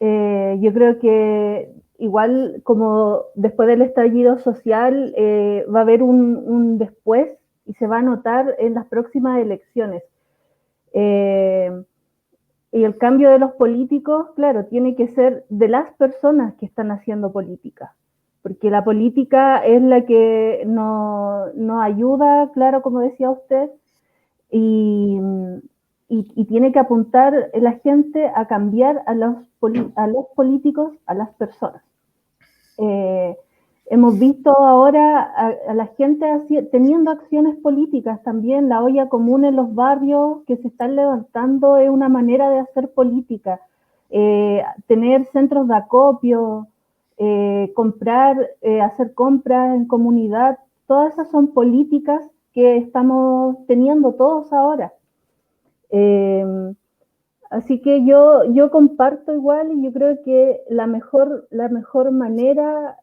Yo creo que igual como después del estallido social va a haber un después y se va a notar en las próximas elecciones. Y el cambio de los políticos, claro, tiene que ser de las personas que están haciendo política, porque la política es la que nos ayuda, claro, como decía usted, y tiene que apuntar la gente a cambiar a los políticos, a las personas. Hemos visto ahora a la gente teniendo acciones políticas también. La olla común en los barrios que se están levantando es una manera de hacer política. Tener centros de acopio, hacer compras en comunidad, todas esas son políticas que estamos teniendo todos ahora. Así que yo comparto igual, y yo creo que la mejor manera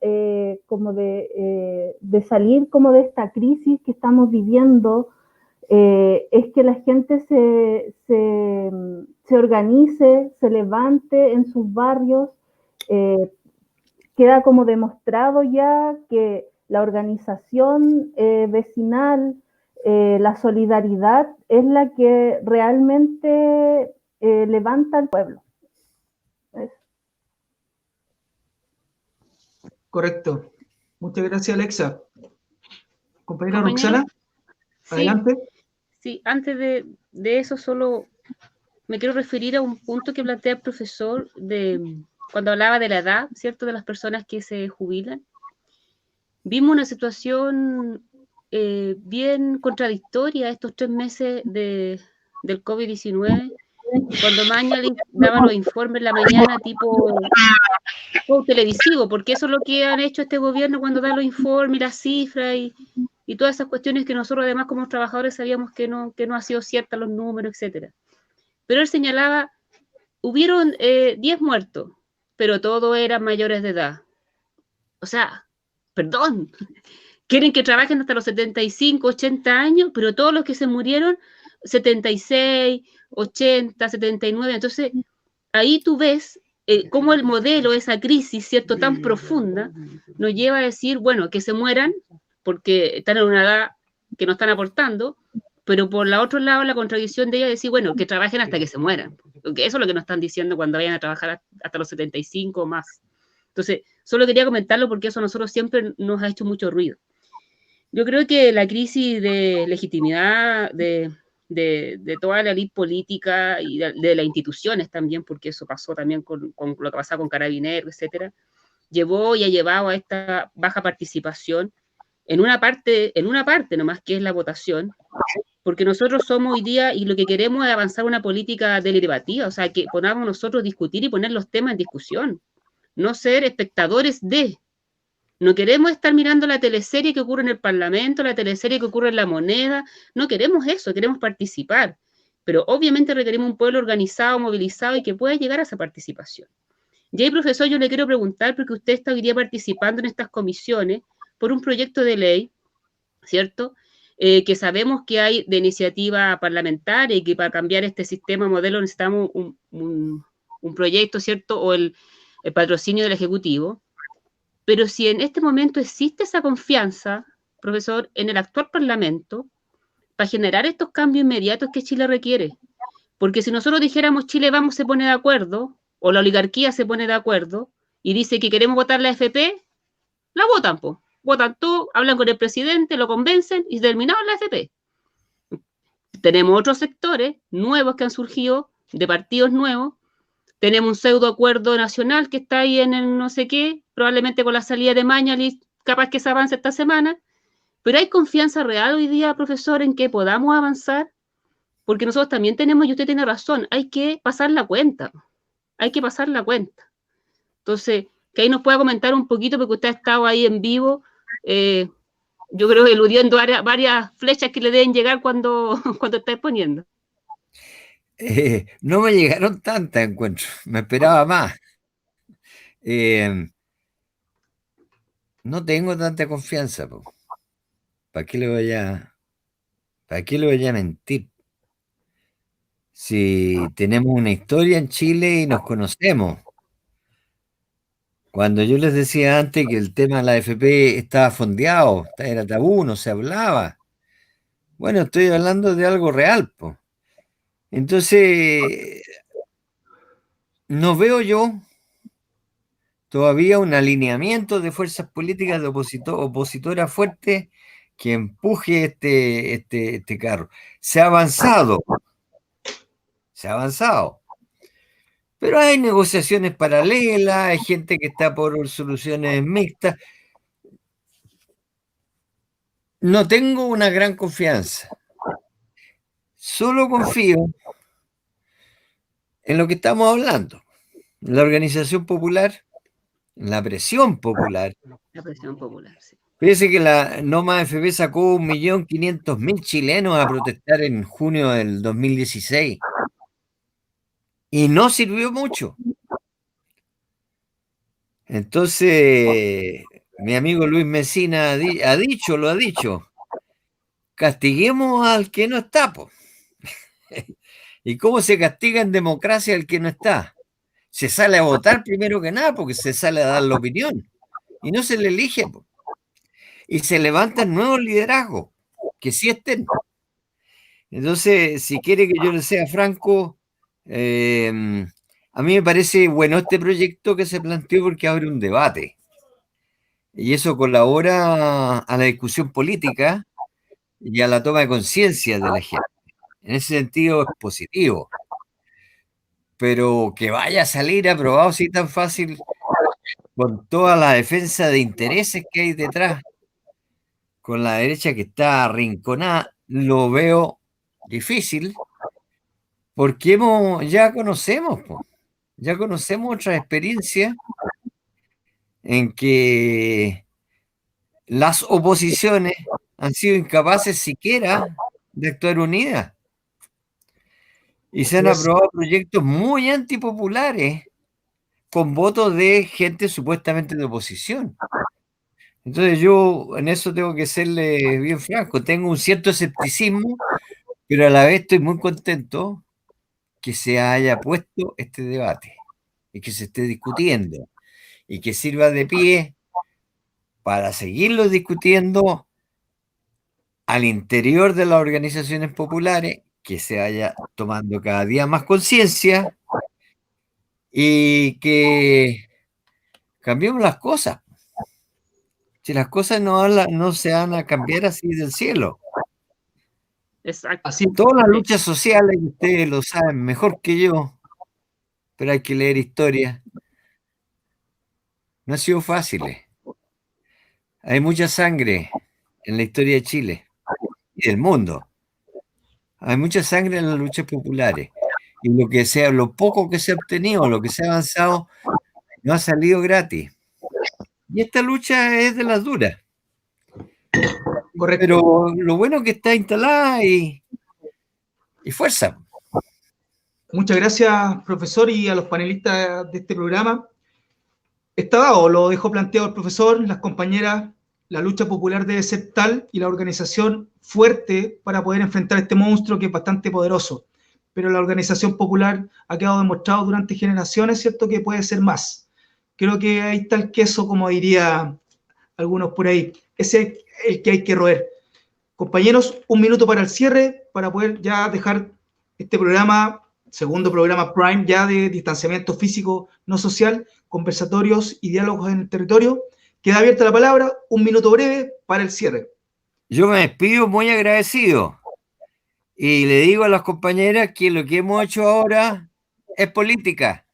como de salir como de esta crisis que estamos viviendo es que la gente se organice, se levante en sus barrios. Queda como demostrado ya que la organización vecinal, la solidaridad es la que realmente levanta al pueblo. Correcto. Muchas gracias, Alexa. Compañera Compañero, Roxana, adelante. Sí, antes de eso solo me quiero referir a un punto que plantea el profesor cuando hablaba de la edad, ¿cierto?, de las personas que se jubilan. Vimos una situación bien contradictoria estos 3 meses del COVID-19, cuando Mañalich daba los informes en la mañana tipo televisivo, porque eso es lo que han hecho este gobierno cuando da los informes, las cifras y todas esas cuestiones que nosotros además como trabajadores sabíamos que no ha sido cierta los números, etcétera. Pero él señalaba, hubieron 10 muertos, pero todos eran mayores de edad. O sea, perdón, quieren que trabajen hasta los 75, 80 años, pero todos los que se murieron, 76, 80, 79. Entonces, ahí tú ves cómo el modelo, esa crisis, ¿cierto?, tan profunda, nos lleva a decir, bueno, que se mueran porque están en una edad que no están aportando, pero por la otro lado, la contradicción de ella es decir, bueno, que trabajen hasta que se mueran. Porque eso es lo que nos están diciendo cuando vayan a trabajar hasta los 75 o más. Entonces, solo quería comentarlo porque eso a nosotros siempre nos ha hecho mucho ruido. Yo creo que la crisis de legitimidad de toda la élite política y de las instituciones también, porque eso pasó también con lo que pasaba con Carabineros, etcétera, llevó y ha llevado a esta baja participación en una parte nomás, que es la votación, porque nosotros somos hoy día y lo que queremos es avanzar una política deliberativa, o sea, que podamos nosotros discutir y poner los temas en discusión, no ser espectadores de. No queremos estar mirando la teleserie que ocurre en el Parlamento, la teleserie que ocurre en la moneda. No queremos eso, queremos participar. Pero obviamente requerimos un pueblo organizado, movilizado y que pueda llegar a esa participación. Y ahí, profesor, yo le quiero preguntar, porque usted está hoy día participando en estas comisiones por un proyecto de ley, ¿cierto? Que sabemos que hay de iniciativa parlamentaria y que para cambiar este sistema modelo necesitamos un proyecto, ¿cierto? O el patrocinio del Ejecutivo. Pero si en este momento existe esa confianza, profesor, en el actual Parlamento, para generar estos cambios inmediatos que Chile requiere. Porque si nosotros dijéramos Chile vamos, se pone de acuerdo, o la oligarquía se pone de acuerdo, y dice que queremos votar la FP, la votan, pues. Votan todo, hablan con el presidente, lo convencen y terminaron la FP. Tenemos otros sectores nuevos que han surgido, de partidos nuevos. Tenemos un pseudo acuerdo nacional que está ahí en el no sé qué, probablemente con la salida de Mañalich, capaz que se avance esta semana. Pero hay confianza real hoy día, profesor, en que podamos avanzar, porque nosotros también tenemos, y usted tiene razón, hay que pasar la cuenta. Hay que pasar la cuenta. Entonces, que ahí nos pueda comentar un poquito, porque usted ha estado ahí en vivo, yo creo que eludiendo varias flechas que le deben llegar cuando está exponiendo. No me llegaron tantas, encuentro. Me esperaba más. No tengo tanta confianza. ¿Para qué le voy a ¿Para qué le voy a mentir? Si tenemos una historia en Chile y nos conocemos. Cuando yo les decía antes que el tema de la AFP estaba fondeado, era tabú, no se hablaba. Bueno, estoy hablando de algo real, po. Entonces, no veo yo todavía un alineamiento de fuerzas políticas de opositoras fuertes que empuje este carro. Se ha avanzado, pero hay negociaciones paralelas, hay gente que está por soluciones mixtas. No tengo una gran confianza. Solo confío en lo que estamos hablando, en la organización popular, en la presión popular. La presión popular, sí. Fíjese que la Noma FP sacó 1.500.000 chilenos a protestar en junio del 2016 y no sirvió mucho. Entonces, mi amigo Luis Mesina lo ha dicho, castiguemos al que no está, po. ¿Y cómo se castiga en democracia al que no está? Se sale a votar primero que nada porque se sale a dar la opinión y no se le elige, po. Y se levantan nuevos liderazgos que sí estén. Entonces, si quiere que yo le sea franco, a mí me parece bueno este proyecto que se planteó porque abre un debate y eso colabora a la discusión política y a la toma de conciencia de la gente. En ese sentido es positivo, pero que vaya a salir aprobado así tan fácil con toda la defensa de intereses que hay detrás, con la derecha que está arrinconada, lo veo difícil porque ya conocemos, po. Ya conocemos otras experiencias en que las oposiciones han sido incapaces siquiera de actuar unidas y se han aprobado proyectos muy antipopulares con votos de gente supuestamente de oposición. Entonces yo en eso tengo que serle bien franco, tengo un cierto escepticismo, pero a la vez estoy muy contento que se haya puesto este debate y que se esté discutiendo y que sirva de pie para seguirlo discutiendo al interior de las organizaciones populares, que se vaya tomando cada día más conciencia y que cambiemos las cosas. Si las cosas no se van a cambiar así del cielo. Exacto. Así, Todas las luchas sociales, ustedes lo saben mejor que yo, pero hay que leer historia. No ha sido fácil. Hay mucha sangre en la historia de Chile y del mundo. Hay mucha sangre en las luchas populares. Y lo poco que se ha obtenido, lo que se ha avanzado, no ha salido gratis. Y esta lucha es de las duras. correcto. Pero lo bueno es que está instalada y fuerza. Muchas gracias, profesor, y a los panelistas de este programa. Está dado, lo dejó planteado el profesor, las compañeras, la lucha popular debe ser tal y la organización fuerte para poder enfrentar este monstruo que es bastante poderoso. Pero la organización popular ha quedado demostrado durante generaciones, ¿cierto?, que puede ser más. Creo que ahí está el queso, como diría algunos por ahí. Ese es el que hay que roer. Compañeros, un minuto para el cierre, para poder ya dejar este programa, segundo programa Prime, ya de distanciamiento físico no social, conversatorios y diálogos en el territorio. Queda abierta la palabra, un minuto breve para el cierre. Yo me despido muy agradecido y le digo a las compañeras que lo que hemos hecho ahora es política.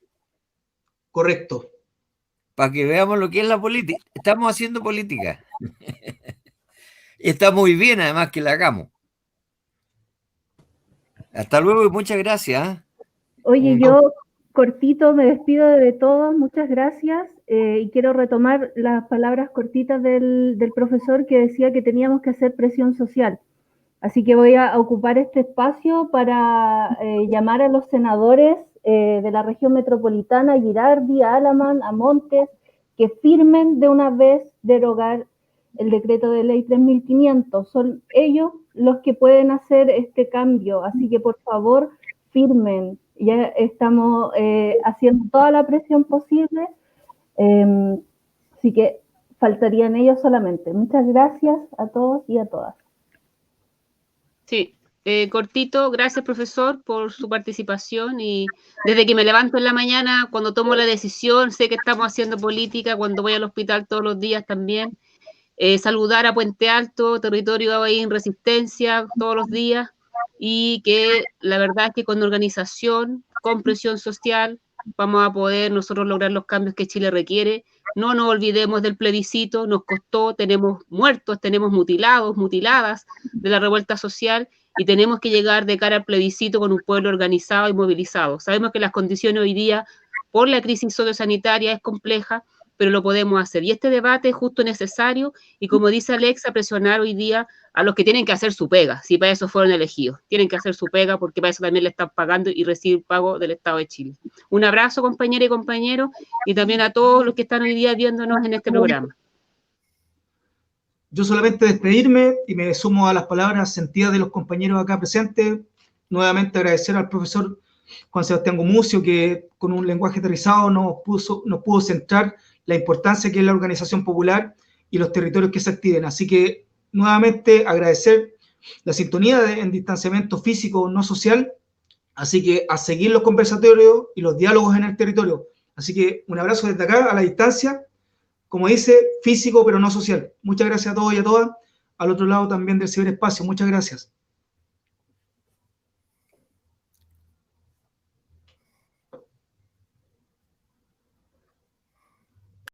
Correcto. Para que veamos lo que es la política. Estamos haciendo política. Y está muy bien además que la hagamos. Hasta luego y muchas gracias. Oye, yo cortito me despido de todos, muchas gracias, y quiero retomar las palabras cortitas del profesor que decía que teníamos que hacer presión social. Así que voy a ocupar este espacio para llamar a los senadores de la región metropolitana, a Girardi, a Alamán, a Montes, que firmen de una vez derogar el decreto de ley 3500. Son ellos los que pueden hacer este cambio, así que por favor firmen, ya estamos haciendo toda la presión posible, así que faltarían ellos solamente. Muchas gracias a todos y a todas. Sí, cortito, gracias profesor por su participación y desde que me levanto en la mañana, cuando tomo la decisión, sé que estamos haciendo política, cuando voy al hospital todos los días también, saludar a Puente Alto, territorio ahí en resistencia todos los días y que la verdad es que con organización, con presión social, vamos a poder nosotros lograr los cambios que Chile requiere. No nos olvidemos del plebiscito, nos costó, tenemos muertos, tenemos mutilados, mutiladas de la revuelta social y tenemos que llegar de cara al plebiscito con un pueblo organizado y movilizado. Sabemos que las condiciones hoy día por la crisis sociosanitaria es compleja, pero lo podemos hacer. Y este debate es justo necesario y como dice Alexa, presionar hoy día a los que tienen que hacer su pega, si para eso fueron elegidos. Tienen que hacer su pega porque para eso también le están pagando y reciben pago del Estado de Chile. Un abrazo, compañeras y compañeros, y también a todos los que están hoy día viéndonos en este programa. Yo solamente despedirme y me sumo a las palabras sentidas de los compañeros acá presentes. Nuevamente agradecer al profesor Juan Sebastián Gumucio, que con un lenguaje aterrizado nos pudo centrar la importancia que es la organización popular y los territorios que se activen. Así que nuevamente agradecer la sintonía en distanciamiento físico, no social. Así que a seguir los conversatorios y los diálogos en el territorio. Así que un abrazo desde acá a la distancia, como dice, físico pero no social. Muchas gracias a todos y a todas. Al otro lado también del ciberespacio. Muchas gracias.